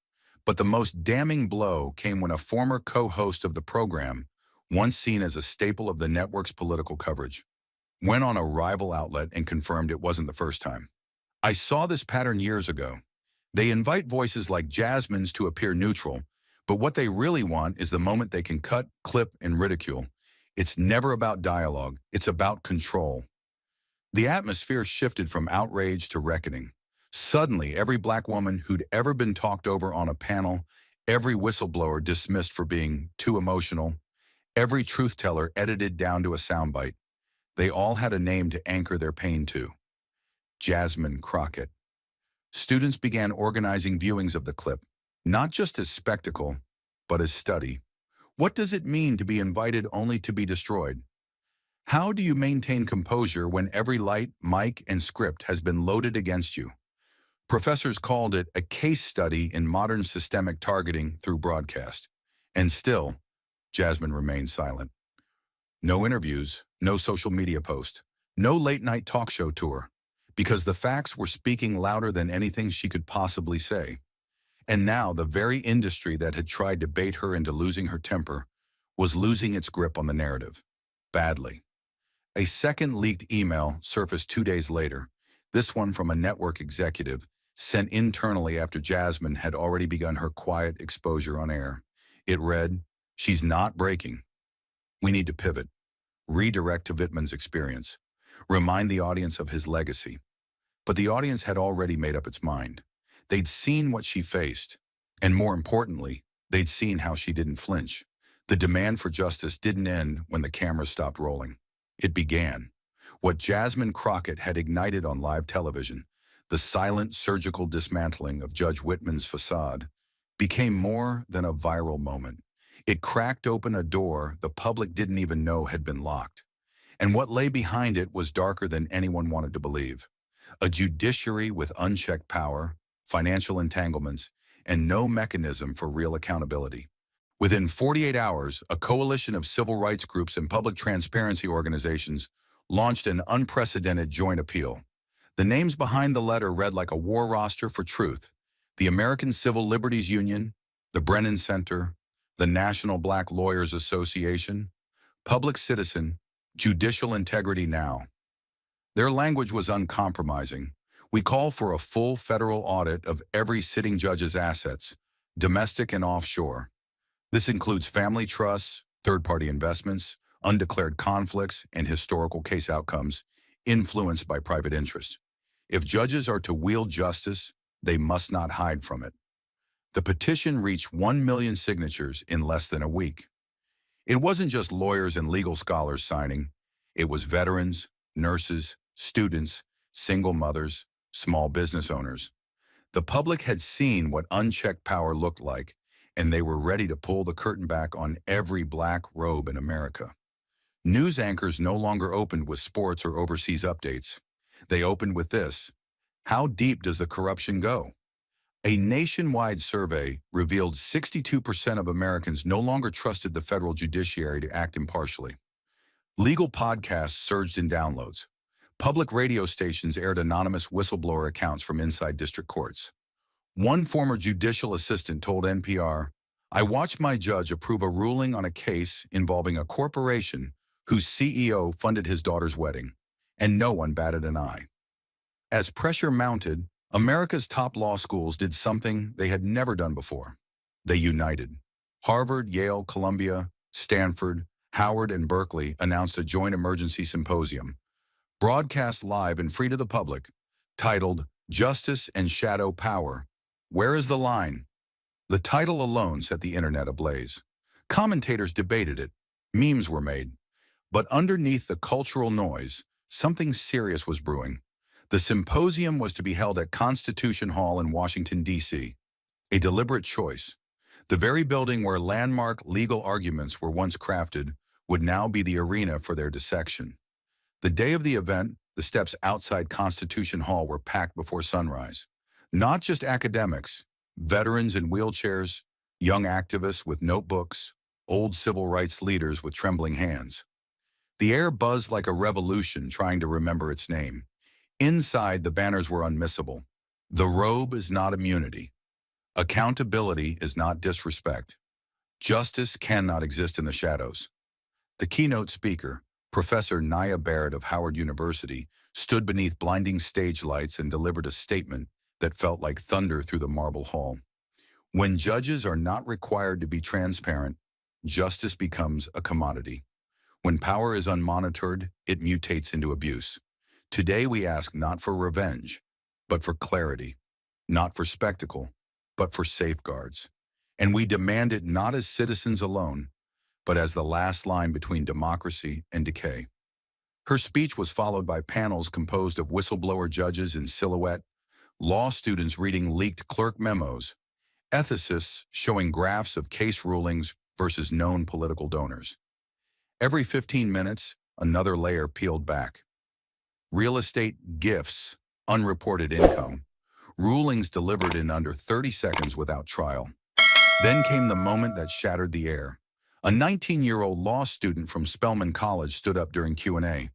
But the most damning blow came when a former co-host of the program, once seen as a staple of the network's political coverage, went on a rival outlet and confirmed it wasn't the first time. "I saw this pattern years ago. They invite voices like Jasmine's to appear neutral, but what they really want is the moment they can cut, clip, and ridicule. It's never about dialogue, it's about control." The atmosphere shifted from outrage to reckoning. Suddenly, every black woman who'd ever been talked over on a panel, every whistleblower dismissed for being too emotional, every truth teller edited down to a soundbite, they all had a name to anchor their pain to: Jasmine Crockett. Students began organizing viewings of the clip, not just as spectacle, but as study. What does it mean to be invited only to be destroyed? How do you maintain composure when every light, mic, and script has been loaded against you? Professors called it a case study in modern systemic targeting through broadcast. And still, Jasmine remained silent. No interviews, no social media post, no late-night talk show tour, because the facts were speaking louder than anything she could possibly say. And now the very industry that had tried to bait her into losing her temper was losing its grip on the narrative. Badly. A second leaked email surfaced 2 days later, this one from a network executive, sent internally after Jasmine had already begun her quiet exposure on air. It read, "She's not breaking. We need to pivot. Redirect to Vittman's experience. Remind the audience of his legacy." But the audience had already made up its mind. They'd seen what she faced. And more importantly, they'd seen how she didn't flinch. The demand for justice didn't end when the camera stopped rolling. It began. What Jasmine Crockett had ignited on live television, the silent surgical dismantling of Judge Whitman's facade, became more than a viral moment. It cracked open a door the public didn't even know had been locked. And what lay behind it was darker than anyone wanted to believe. A judiciary with unchecked power, financial entanglements, and no mechanism for real accountability. Within 48 hours, a coalition of civil rights groups and public transparency organizations launched an unprecedented joint appeal. The names behind the letter read like a war roster for truth: the American Civil Liberties Union, the Brennan Center, the National Black Lawyers Association, Public Citizen, Judicial Integrity Now. Their language was uncompromising. "We call for a full federal audit of every sitting judge's assets, domestic and offshore. This includes family trusts, third-party investments, undeclared conflicts, and historical case outcomes influenced by private interest. If judges are to wield justice, they must not hide from it." The petition reached 1 million signatures in less than a week. It wasn't just lawyers and legal scholars signing. It was veterans, nurses, students, single mothers, small business owners. The public had seen what unchecked power looked like, and they were ready to pull the curtain back on every black robe in America. News anchors no longer opened with sports or overseas updates. They opened with this: how deep does the corruption go? A nationwide survey revealed 62% of Americans no longer trusted the federal judiciary to act impartially. Legal podcasts surged in downloads. Public radio stations aired anonymous whistleblower accounts from inside district courts. One former judicial assistant told NPR, "I watched my judge approve a ruling on a case involving a corporation whose CEO funded his daughter's wedding, and no one batted an eye." As pressure mounted, America's top law schools did something they had never done before. They united. Harvard, Yale, Columbia, Stanford, Howard, and Berkeley announced a joint emergency symposium, broadcast live and free to the public, titled "Justice and Shadow Power: Where is the Line?" The title alone set the internet ablaze. Commentators debated it. Memes were made. But underneath the cultural noise, something serious was brewing. The symposium was to be held at Constitution Hall in Washington, D.C. A deliberate choice. The very building where landmark legal arguments were once crafted would now be the arena for their dissection. The day of the event, the steps outside Constitution Hall were packed before sunrise. Not just academics, veterans in wheelchairs, young activists with notebooks, old civil rights leaders with trembling hands. The air buzzed like a revolution trying to remember its name. Inside, the banners were unmissable. The robe is not immunity. Accountability is not disrespect. Justice cannot exist in the shadows. The keynote speaker, Professor Nia Barrett of Howard University, stood beneath blinding stage lights and delivered a statement that felt like thunder through the marble hall. When judges are not required to be transparent, justice becomes a commodity. When power is unmonitored, it mutates into abuse. Today we ask not for revenge, but for clarity, not for spectacle, but for safeguards. And we demand it not as citizens alone, but as the last line between democracy and decay. Her speech was followed by panels composed of whistleblower judges in silhouette, law students reading leaked clerk memos, Ethicists showing graphs of case rulings versus known political donors. Every 15 minutes, another layer peeled back. Real estate gifts, unreported income, rulings delivered in under 30 seconds without trial. Then came the moment that shattered the air. A 19-year-old law student from Spelman College stood up during Q&A.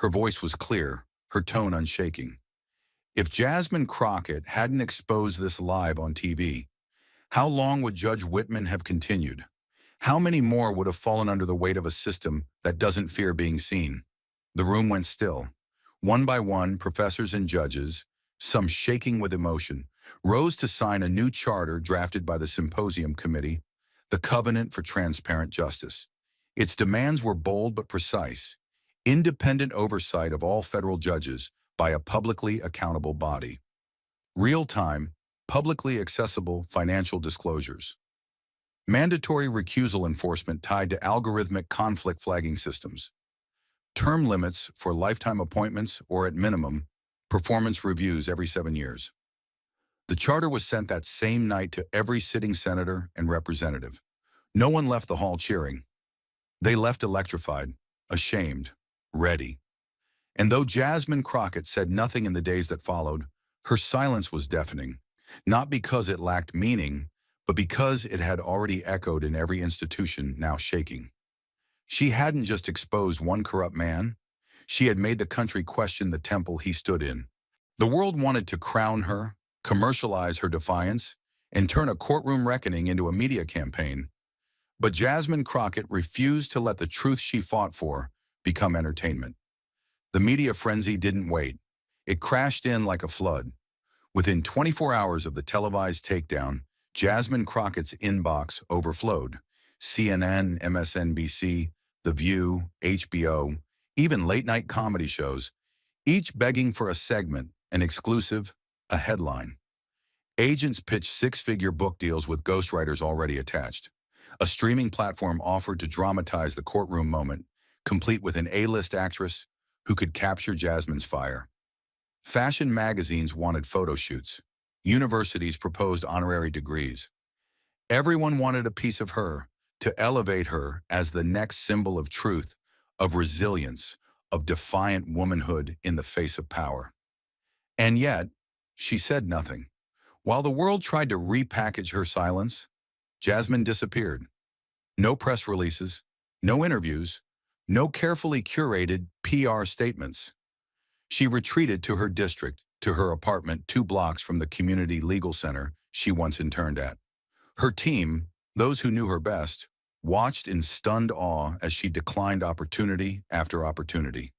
Her voice was clear, her tone unshaking. If Jasmine Crockett hadn't exposed this live on TV, how long would Judge Whitman have continued? How many more would have fallen under the weight of a system that doesn't fear being seen? The room went still. One by one, professors and judges, some shaking with emotion, rose to sign a new charter drafted by the Symposium Committee, the Covenant for Transparent Justice. Its demands were bold but precise: independent oversight of all federal judges by a publicly accountable body. Real-time, publicly accessible financial disclosures. Mandatory recusal enforcement tied to algorithmic conflict flagging systems. Term limits for lifetime appointments or, at minimum, performance reviews every 7 years. The charter was sent that same night to every sitting senator and representative. No one left the hall cheering. They left electrified, ashamed, ready. And though Jasmine Crockett said nothing in the days that followed, her silence was deafening, not because it lacked meaning, but because it had already echoed in every institution now shaking. She hadn't just exposed one corrupt man, she had made the country question the temple he stood in. The world wanted to crown her, commercialize her defiance, and turn a courtroom reckoning into a media campaign. But Jasmine Crockett refused to let the truth she fought for become entertainment. The media frenzy didn't wait. It crashed in like a flood. Within 24 hours of the televised takedown, Jasmine Crockett's inbox overflowed. CNN, MSNBC, The View, HBO, even late-night comedy shows, each begging for a segment, an exclusive, a headline. Agents pitched six-figure book deals with ghostwriters already attached. A streaming platform offered to dramatize the courtroom moment, complete with an A-list actress who could capture Jasmine's fire. Fashion magazines wanted photo shoots. Universities proposed honorary degrees. Everyone wanted a piece of her, to elevate her as the next symbol of truth, of resilience, of defiant womanhood in the face of power. And yet, she said nothing. While the world tried to repackage her silence, Jasmine disappeared. No press releases, no interviews, no carefully curated PR statements. She retreated to her district, to her apartment 2 blocks from the community legal center she once interned at. Her team, those who knew her best, watched in stunned awe as she declined opportunity after opportunity.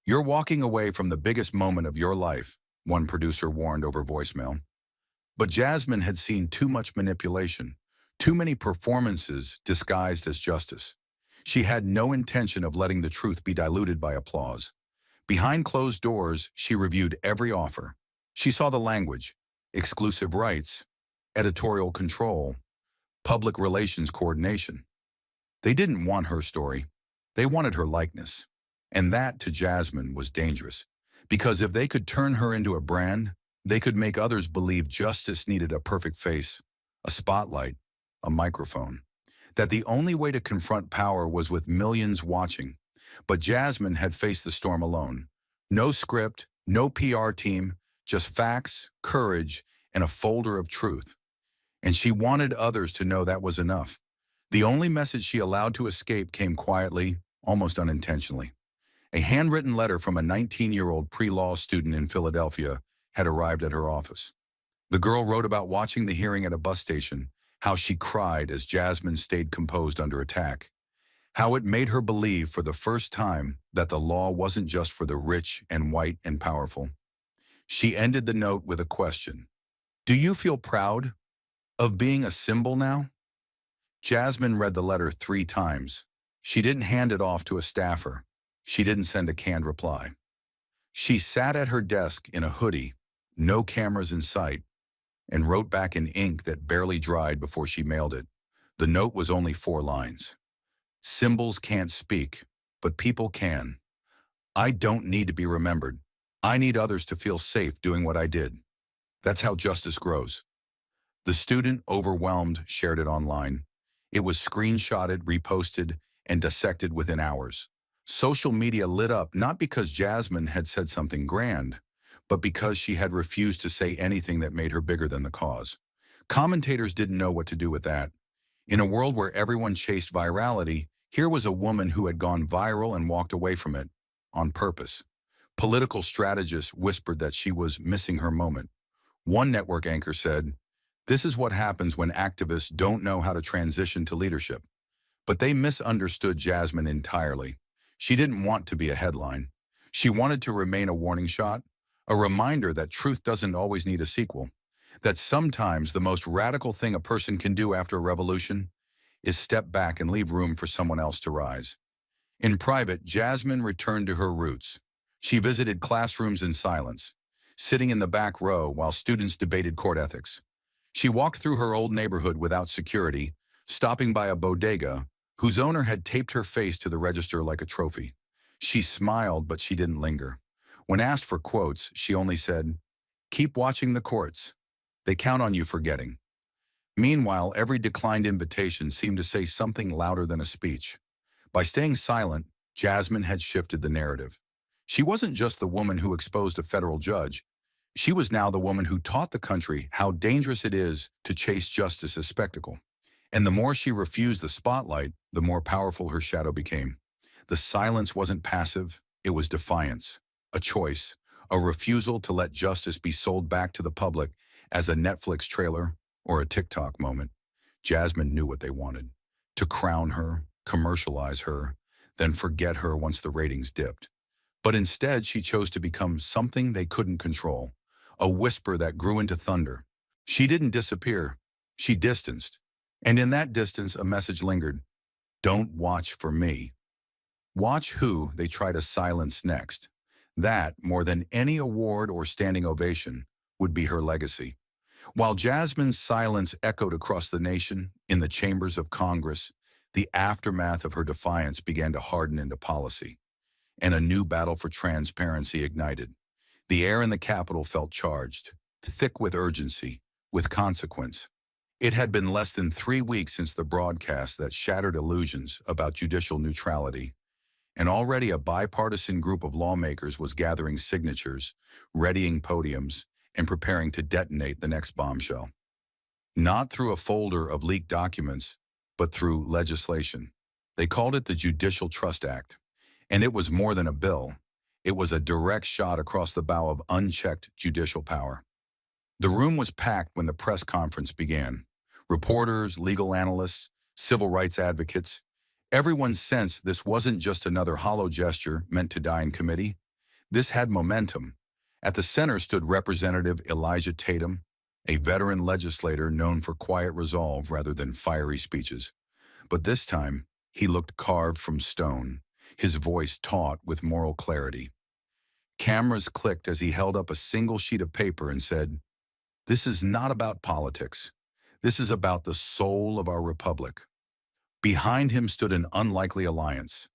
"You're walking away from the biggest moment of your life," one producer warned over voicemail. But Jasmine had seen too much manipulation, too many performances disguised as justice. She had no intention of letting the truth be diluted by applause. Behind closed doors, she reviewed every offer. She saw the language: exclusive rights, editorial control, public relations coordination. They didn't want her story. They wanted her likeness. And that, to Jasmine, was dangerous. Because if they could turn her into a brand, they could make others believe justice needed a perfect face, a spotlight, a microphone. That the only way to confront power was with millions watching. But Jasmine had faced the storm alone. No script, no PR team, just facts, courage, and a folder of truth. And she wanted others to know that was enough. The only message she allowed to escape came quietly, almost unintentionally. A handwritten letter from a 19-year-old pre-law student in Philadelphia had arrived at her office. The girl wrote about watching the hearing at a bus station, how she cried as Jasmine stayed composed under attack, how it made her believe for the first time that the law wasn't just for the rich and white and powerful. She ended the note with a question. "Do you feel proud of being a symbol now?" Jasmine read the letter 3 times. She didn't hand it off to a staffer. She didn't send a canned reply. She sat at her desk in a hoodie, no cameras in sight, and wrote back in ink that barely dried before she mailed it. The note was only 4 lines. "Symbols can't speak, but people can. I don't need to be remembered. I need others to feel safe doing what I did. That's how justice grows." The student, overwhelmed, shared it online. It was screenshotted, reposted, and dissected within hours. Social media lit up not because Jasmine had said something grand, but because she had refused to say anything that made her bigger than the cause. Commentators didn't know what to do with that. In a world where everyone chased virality, here was a woman who had gone viral and walked away from it on purpose. Political strategists whispered that she was missing her moment. One network anchor said, "This is what happens when activists don't know how to transition to leadership." But they misunderstood Jasmine entirely. She didn't want to be a headline. She wanted to remain a warning shot, a reminder that truth doesn't always need a sequel, that sometimes the most radical thing a person can do after a revolution is step back and leave room for someone else to rise. In private, Jasmine returned to her roots. She visited classrooms in silence, sitting in the back row while students debated court ethics. She walked through her old neighborhood without security, stopping by a bodega whose owner had taped her face to the register like a trophy. She smiled, but she didn't linger. When asked for quotes, she only said, "Keep watching the courts. They count on you forgetting." Meanwhile, every declined invitation seemed to say something louder than a speech. By staying silent, Jasmine had shifted the narrative. She wasn't just the woman who exposed a federal judge. She was now the woman who taught the country how dangerous it is to chase justice as spectacle. And the more she refused the spotlight, the more powerful her shadow became. The silence wasn't passive, it was defiance, a choice, a refusal to let justice be sold back to the public as a Netflix trailer or a TikTok moment. Jasmine knew what they wanted: to crown her, commercialize her, then forget her once the ratings dipped. But instead, she chose to become something they couldn't control, a whisper that grew into thunder. She didn't disappear, she distanced. And in that distance, a message lingered: don't watch for me. Watch who they try to silence next. That, more than any award or standing ovation, would be her legacy. While Jasmine's silence echoed across the nation, in the chambers of Congress, the aftermath of her defiance began to harden into policy, and a new battle for transparency ignited. The air in the Capitol felt charged, thick with urgency, with consequence. It had been less than 3 weeks since the broadcast that shattered illusions about judicial neutrality, and already a bipartisan group of lawmakers was gathering signatures, readying podiums, and preparing to detonate the next bombshell. Not through a folder of leaked documents, but through legislation. They called it the Judicial Trust Act, and it was more than a bill. It was a direct shot across the bow of unchecked judicial power. The room was packed when the press conference began. Reporters, legal analysts, civil rights advocates, everyone sensed this wasn't just another hollow gesture meant to die in committee. This had momentum. At the center stood Representative Elijah Tatum, a veteran legislator known for quiet resolve rather than fiery speeches. But this time, he looked carved from stone, his voice taut with moral clarity. Cameras clicked as he held up a single sheet of paper and said, "This is not about politics. This is about the soul of our republic." Behind him stood an unlikely alliance: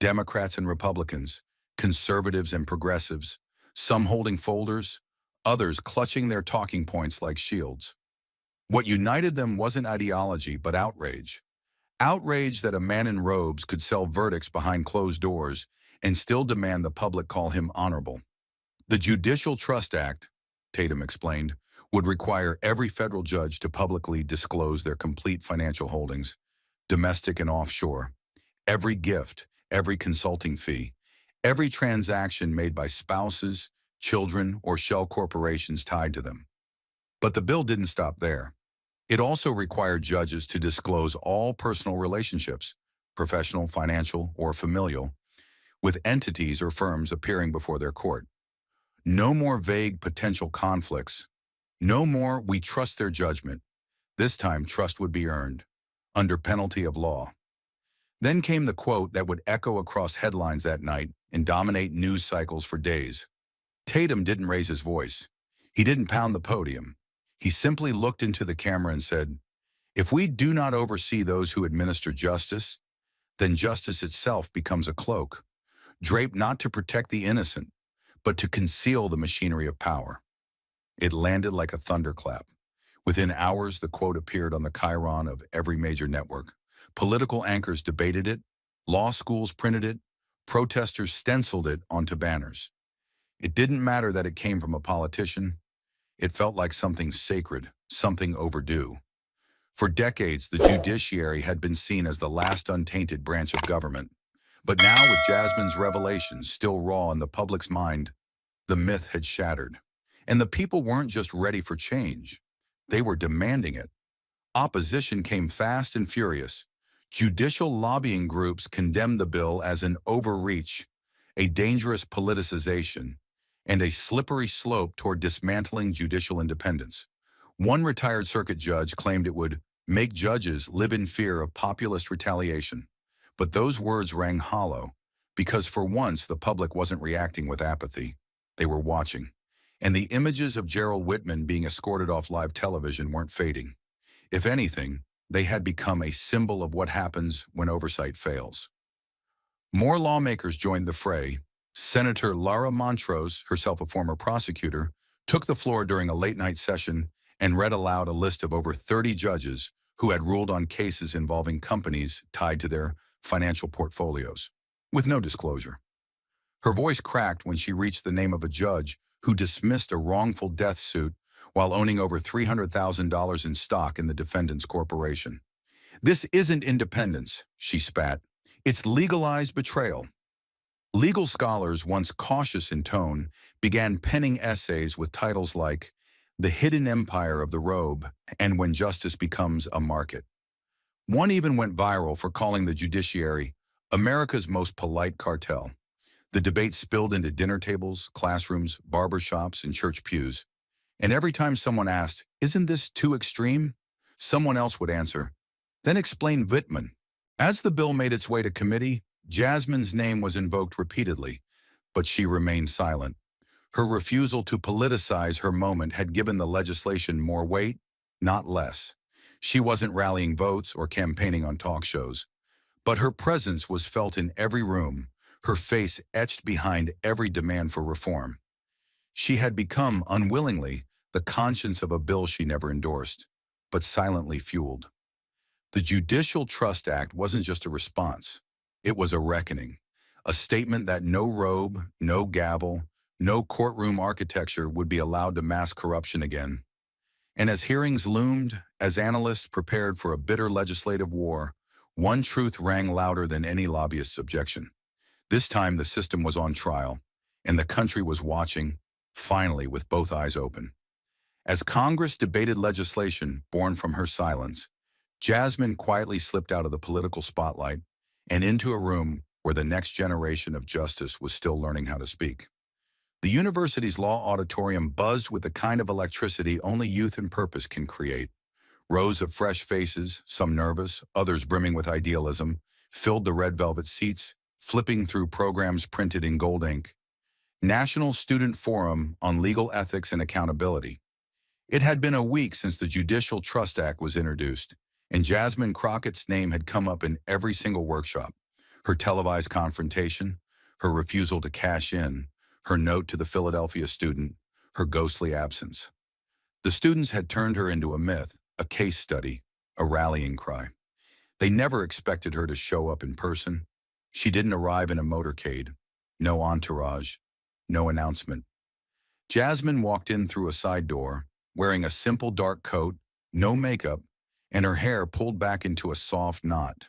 Democrats and Republicans, conservatives and progressives, some holding folders, others clutching their talking points like shields. What united them wasn't ideology, but outrage. Outrage that a man in robes could sell verdicts behind closed doors and still demand the public call him honorable. The Judicial Trust Act, Tatum explained, would require every federal judge to publicly disclose their complete financial holdings, domestic and offshore, every gift, every consulting fee, every transaction made by spouses, children, or shell corporations tied to them. But the bill didn't stop there. It also required judges to disclose all personal relationships, professional, financial, or familial, with entities or firms appearing before their court. No more vague potential conflicts. No more "we trust their judgment." This time, trust would be earned, under penalty of law. Then came the quote that would echo across headlines that night and dominate news cycles for days. Tatum didn't raise his voice. He didn't pound the podium. He simply looked into the camera and said, "If we do not oversee those who administer justice, then justice itself becomes a cloak, draped not to protect the innocent, but to conceal the machinery of power." It landed like a thunderclap. Within hours, the quote appeared on the chyron of every major network. Political anchors debated it, law schools printed it, protesters stenciled it onto banners. It didn't matter that it came from a politician. It felt like something sacred, something overdue. For decades, the judiciary had been seen as the last untainted branch of government. But now, with Jasmine's revelations still raw in the public's mind, the myth had shattered. And the people weren't just ready for change. They were demanding it. Opposition came fast and furious. Judicial lobbying groups condemned the bill as an overreach, a dangerous politicization, and a slippery slope toward dismantling judicial independence. One retired circuit judge claimed it would make judges live in fear of populist retaliation. But those words rang hollow, because for once the public wasn't reacting with apathy. They were watching. And the images of Gerald Whitman being escorted off live television weren't fading. If anything, they had become a symbol of what happens when oversight fails. More lawmakers joined the fray. Senator Laura Montrose, herself a former prosecutor, took the floor during a late-night session and read aloud a list of over 30 judges who had ruled on cases involving companies tied to their financial portfolios, with no disclosure. Her voice cracked when she reached the name of a judge who dismissed a wrongful death suit while owning over $300,000 in stock in the defendant's corporation. "This isn't independence," she spat. "It's legalized betrayal." Legal scholars, once cautious in tone, began penning essays with titles like "The Hidden Empire of the Robe" and "When Justice Becomes a Market." One even went viral for calling the judiciary America's most polite cartel. The debate spilled into dinner tables, classrooms, barbershops, and church pews. And every time someone asked, "Isn't this too extreme?" someone else would answer, "Then explain Whitman." As the bill made its way to committee, Jasmine's name was invoked repeatedly, but she remained silent. Her refusal to politicize her moment had given the legislation more weight, not less. She wasn't rallying votes or campaigning on talk shows, but her presence was felt in every room, her face etched behind every demand for reform. She had become, unwillingly, the conscience of a bill she never endorsed, but silently fueled. The Judicial Trust Act wasn't just a response. It was a reckoning, a statement that no robe, no gavel, no courtroom architecture would be allowed to mask corruption again. And as hearings loomed, as analysts prepared for a bitter legislative war, one truth rang louder than any lobbyist's objection. This time the system was on trial, and the country was watching, finally with both eyes open. As Congress debated legislation born from her silence, Jasmine quietly slipped out of the political spotlight and into a room where the next generation of justice was still learning how to speak. The university's law auditorium buzzed with the kind of electricity only youth and purpose can create. Rows of fresh faces, some nervous, others brimming with idealism, filled the red velvet seats, flipping through programs printed in gold ink. National Student Forum on Legal Ethics and Accountability. It had been a week since the Judicial Trust Act was introduced, and Jasmine Crockett's name had come up in every single workshop. Her televised confrontation, her refusal to cash in, her note to the Philadelphia student, her ghostly absence. The students had turned her into a myth, a case study, a rallying cry. They never expected her to show up in person. She didn't arrive in a motorcade. No entourage. No announcement. Jasmine walked in through a side door, wearing a simple dark coat, no makeup, and her hair pulled back into a soft knot.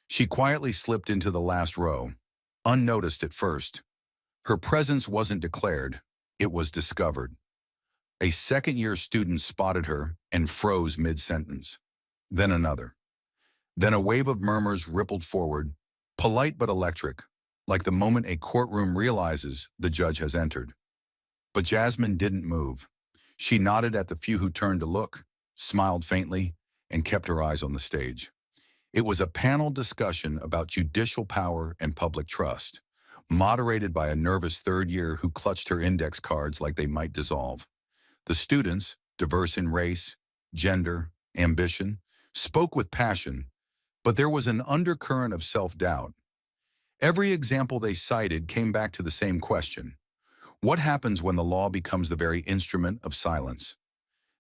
She quietly slipped into the last row, unnoticed at first. Her presence wasn't declared, it was discovered. A second-year student spotted her and froze mid-sentence. Then another. Then a wave of murmurs rippled forward, polite but electric, like the moment a courtroom realizes the judge has entered. But Jasmine didn't move. She nodded at the few who turned to look, smiled faintly, and kept her eyes on the stage. It was a panel discussion about judicial power and public trust, moderated by a nervous third year who clutched her index cards like they might dissolve. The students, diverse in race, gender, ambition, spoke with passion, but there was an undercurrent of self-doubt. Every example they cited came back to the same question. What happens when the law becomes the very instrument of silence?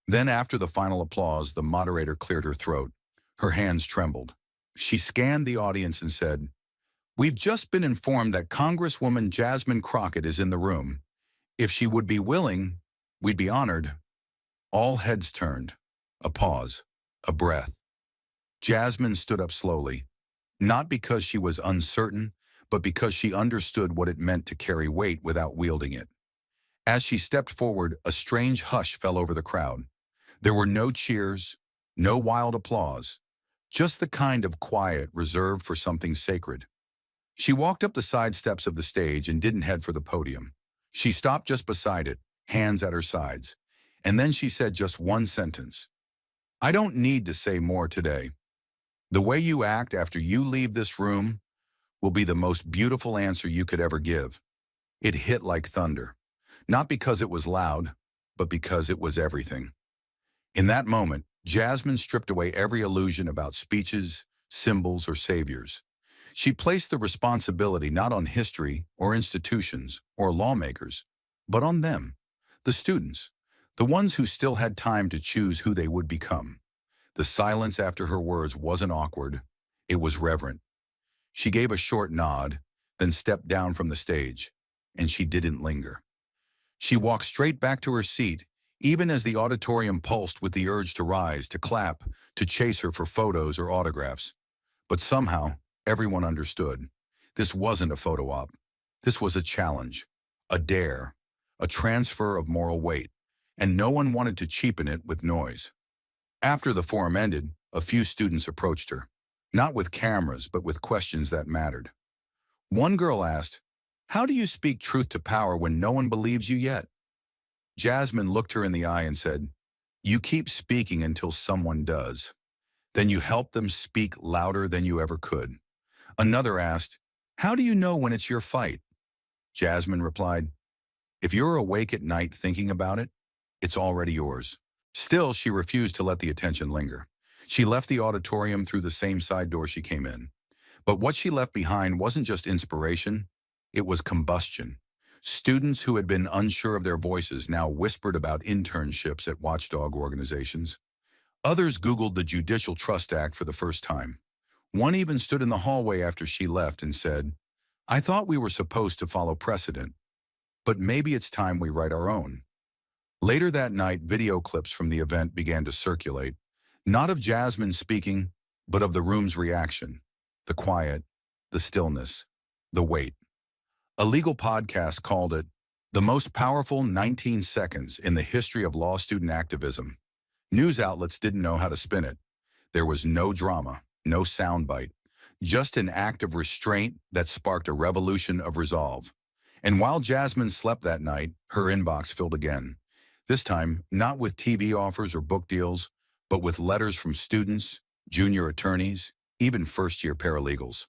Then after the final applause, the moderator cleared her throat. Her hands trembled. She scanned the audience and said, "We've just been informed that Congresswoman Jasmine Crockett is in the room. If she would be willing, we'd be honored." All heads turned. A pause. A breath. Jasmine stood up slowly, not because she was uncertain, but because she understood what it meant to carry weight without wielding it. As she stepped forward, a strange hush fell over the crowd. There were no cheers, no wild applause, just the kind of quiet reserved for something sacred. She walked up the side steps of the stage and didn't head for the podium. She stopped just beside it, hands at her sides. And then she said just one sentence. "I don't need to say more today. The way you act after you leave this room will be the most beautiful answer you could ever give." It hit like thunder, not because it was loud, but because it was everything. In that moment, Jasmine stripped away every illusion about speeches, symbols, or saviors. She placed the responsibility not on history or institutions or lawmakers, but on them, the students, the ones who still had time to choose who they would become. The silence after her words wasn't awkward, it was reverent. She gave a short nod, then stepped down from the stage, and she didn't linger. She walked straight back to her seat, even as the auditorium pulsed with the urge to rise, to clap, to chase her for photos or autographs. But somehow, everyone understood. This wasn't a photo op. This was a challenge, a dare, a transfer of moral weight, and no one wanted to cheapen it with noise. After the forum ended, a few students approached her, not with cameras, but with questions that mattered. One girl asked, "How do you speak truth to power when no one believes you yet?" Jasmine looked her in the eye and said, "You keep speaking until someone does. Then you help them speak louder than you ever could." Another asked, "How do you know when it's your fight?" Jasmine replied, "If you're awake at night thinking about it, it's already yours." Still, she refused to let the attention linger. She left the auditorium through the same side door she came in. But what she left behind wasn't just inspiration, it was combustion. Students who had been unsure of their voices now whispered about internships at watchdog organizations. Others Googled the Judicial Trust Act for the first time. One even stood in the hallway after she left and said, "I thought we were supposed to follow precedent, but maybe it's time we write our own." Later that night, video clips from the event began to circulate, not of Jasmine speaking, but of the room's reaction, the quiet, the stillness, the weight. A legal podcast called it the most powerful 19 seconds in the history of law student activism. News outlets didn't know how to spin it. There was no drama, no soundbite, just an act of restraint that sparked a revolution of resolve. And while Jasmine slept that night, her inbox filled again. This time, not with TV offers or book deals, but with letters from students, junior attorneys, even first-year paralegals.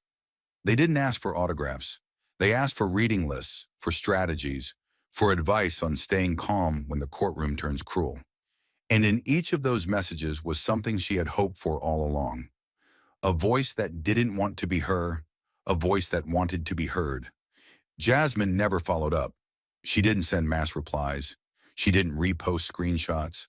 They didn't ask for autographs. They asked for reading lists, for strategies, for advice on staying calm when the courtroom turns cruel. And in each of those messages was something she had hoped for all along. A voice that didn't want to be her, a voice that wanted to be heard. Jasmine never followed up. She didn't send mass replies. She didn't repost screenshots.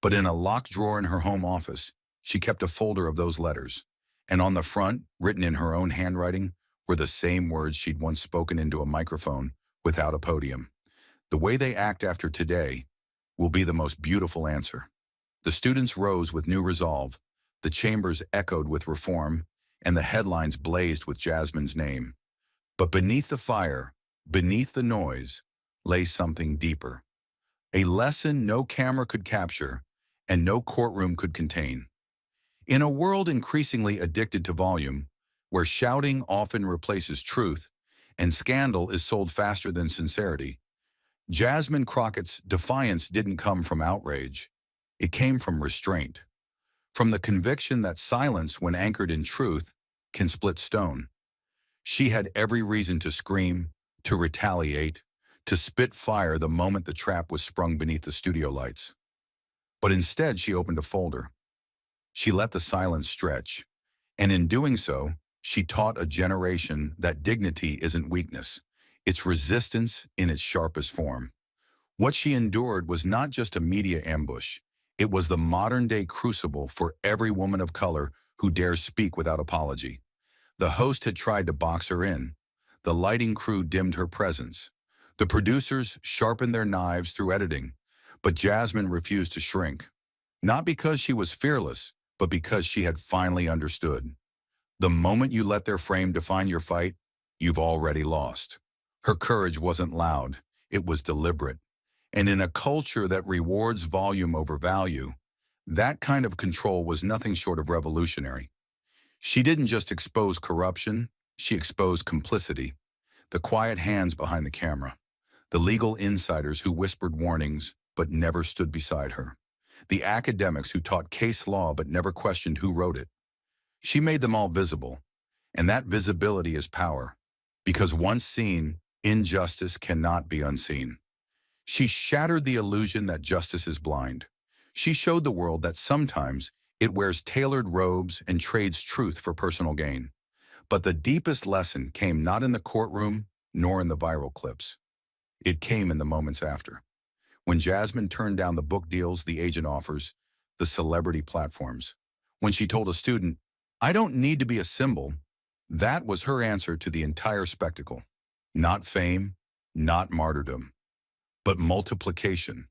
But in a locked drawer in her home office, she kept a folder of those letters. And on the front, written in her own handwriting, were the same words she'd once spoken into a microphone without a podium. The way they act after today will be the most beautiful answer. The students rose with new resolve, the chambers echoed with reform, and the headlines blazed with Jasmine's name. But beneath the fire, beneath the noise, lay something deeper. A lesson no camera could capture and no courtroom could contain. In a world increasingly addicted to volume, where shouting often replaces truth and scandal is sold faster than sincerity, Jasmine Crockett's defiance didn't come from outrage. It came from restraint, from the conviction that silence, when anchored in truth, can split stone. She had every reason to scream, to retaliate, to spit fire the moment the trap was sprung beneath the studio lights. But instead, she opened a folder. She let the silence stretch, and in doing so, she taught a generation that dignity isn't weakness. It's resistance in its sharpest form. What she endured was not just a media ambush. It was the modern-day crucible for every woman of color who dares speak without apology. The host had tried to box her in. The lighting crew dimmed her presence. The producers sharpened their knives through editing. But Jasmine refused to shrink. Not because she was fearless, but because she had finally understood. The moment you let their frame define your fight, you've already lost. Her courage wasn't loud. It was deliberate. And in a culture that rewards volume over value, that kind of control was nothing short of revolutionary. She didn't just expose corruption, she exposed complicity, the quiet hands behind the camera, the legal insiders who whispered warnings but never stood beside her, the academics who taught case law but never questioned who wrote it. She made them all visible, and that visibility is power, because once seen, injustice cannot be unseen. She shattered the illusion that justice is blind. She showed the world that sometimes it wears tailored robes and trades truth for personal gain. But the deepest lesson came not in the courtroom nor in the viral clips. It came in the moments after. When Jasmine turned down the book deals the agent offers, the celebrity platforms. When she told a student, "I don't need to be a symbol," that was her answer to the entire spectacle. Not fame, not martyrdom, but multiplication.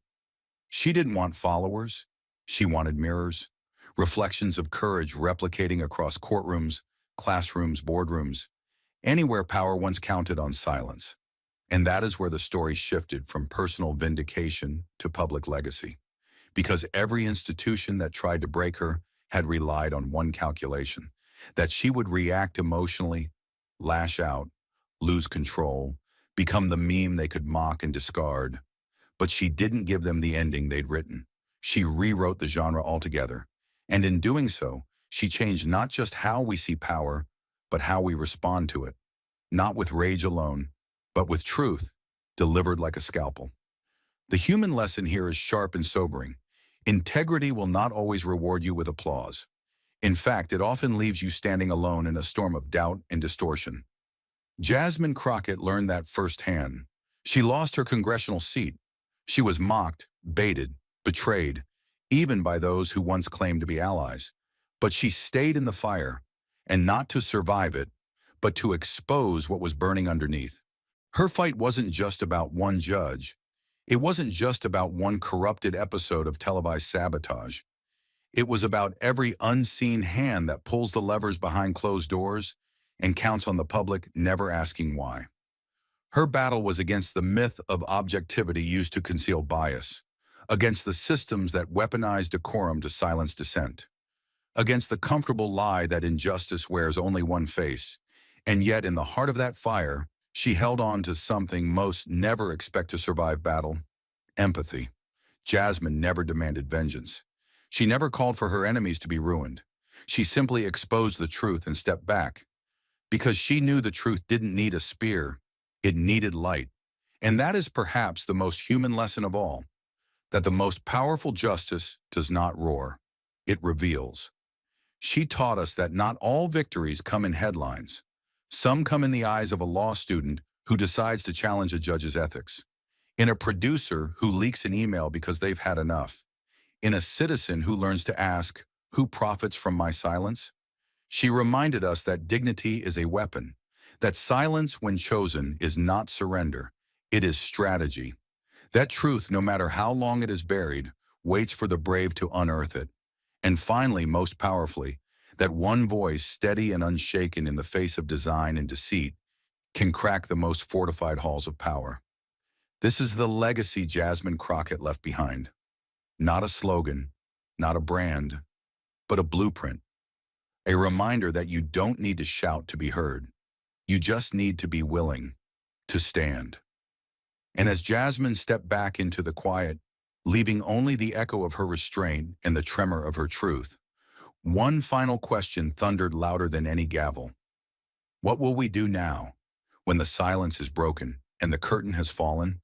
She didn't want followers. She wanted mirrors, reflections of courage replicating across courtrooms, classrooms, boardrooms, anywhere power once counted on silence. And that is where the story shifted from personal vindication to public legacy. Because every institution that tried to break her had relied on one calculation, that she would react emotionally, lash out, lose control, become the meme they could mock and discard. But she didn't give them the ending they'd written. She rewrote the genre altogether. And in doing so, she changed not just how we see power, but how we respond to it. Not with rage alone, but with truth, delivered like a scalpel. The human lesson here is sharp and sobering. Integrity will not always reward you with applause. In fact, it often leaves you standing alone in a storm of doubt and distortion. Jasmine Crockett learned that firsthand. She lost her congressional seat. She was mocked, baited, betrayed, even by those who once claimed to be allies. But she stayed in the fire, and not to survive it, but to expose what was burning underneath. Her fight wasn't just about one judge. It wasn't just about one corrupted episode of televised sabotage. It was about every unseen hand that pulls the levers behind closed doors and counts on the public never asking why. Her battle was against the myth of objectivity used to conceal bias, against the systems that weaponize decorum to silence dissent, against the comfortable lie that injustice wears only one face. And yet, in the heart of that fire, she held on to something most never expect to survive battle: empathy. Jasmine never demanded vengeance. She never called for her enemies to be ruined. She simply exposed the truth and stepped back, because she knew the truth didn't need a spear, it needed light. And that is perhaps the most human lesson of all, that the most powerful justice does not roar, it reveals. She taught us that not all victories come in headlines. Some come in the eyes of a law student who decides to challenge a judge's ethics, in a producer who leaks an email because they've had enough, in a citizen who learns to ask, "Who profits from my silence?" She reminded us that dignity is a weapon, that silence, when chosen, is not surrender, it is strategy. That truth, no matter how long it is buried, waits for the brave to unearth it. And finally, most powerfully, that one voice, steady and unshaken in the face of design and deceit, can crack the most fortified halls of power. This is the legacy Jasmine Crockett left behind. Not a slogan, not a brand, but a blueprint. A reminder that you don't need to shout to be heard. You just need to be willing to stand. And as Jasmine stepped back into the quiet, leaving only the echo of her restraint and the tremor of her truth, one final question thundered louder than any gavel. What will we do now, when the silence is broken and the curtain has fallen?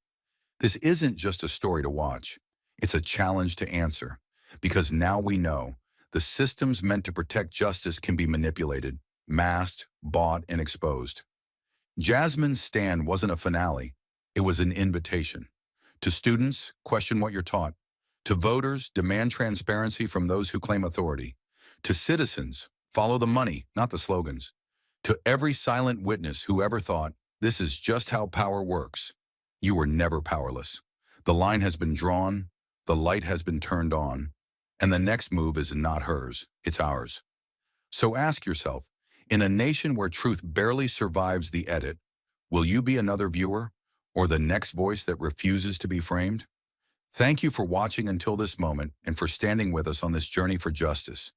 This isn't just a story to watch. It's a challenge to answer, because now we know the systems meant to protect justice can be manipulated, masked, bought, and exposed. Jasmine's stand wasn't a finale. It was an invitation. To students, question what you're taught. To voters, demand transparency from those who claim authority. To citizens, follow the money, not the slogans. To every silent witness who ever thought, this is just how power works, you were never powerless. The line has been drawn, the light has been turned on, and the next move is not hers, it's ours. So ask yourself, in a nation where truth barely survives the edit, will you be another viewer or the next voice that refuses to be framed? Thank you for watching until this moment and for standing with us on this journey for justice.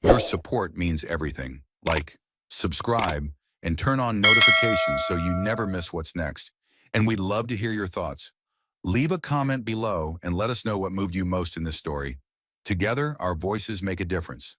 Your support means everything. Like, subscribe, and turn on notifications so you never miss what's next. And we'd love to hear your thoughts. Leave a comment below and let us know what moved you most in this story. Together, our voices make a difference.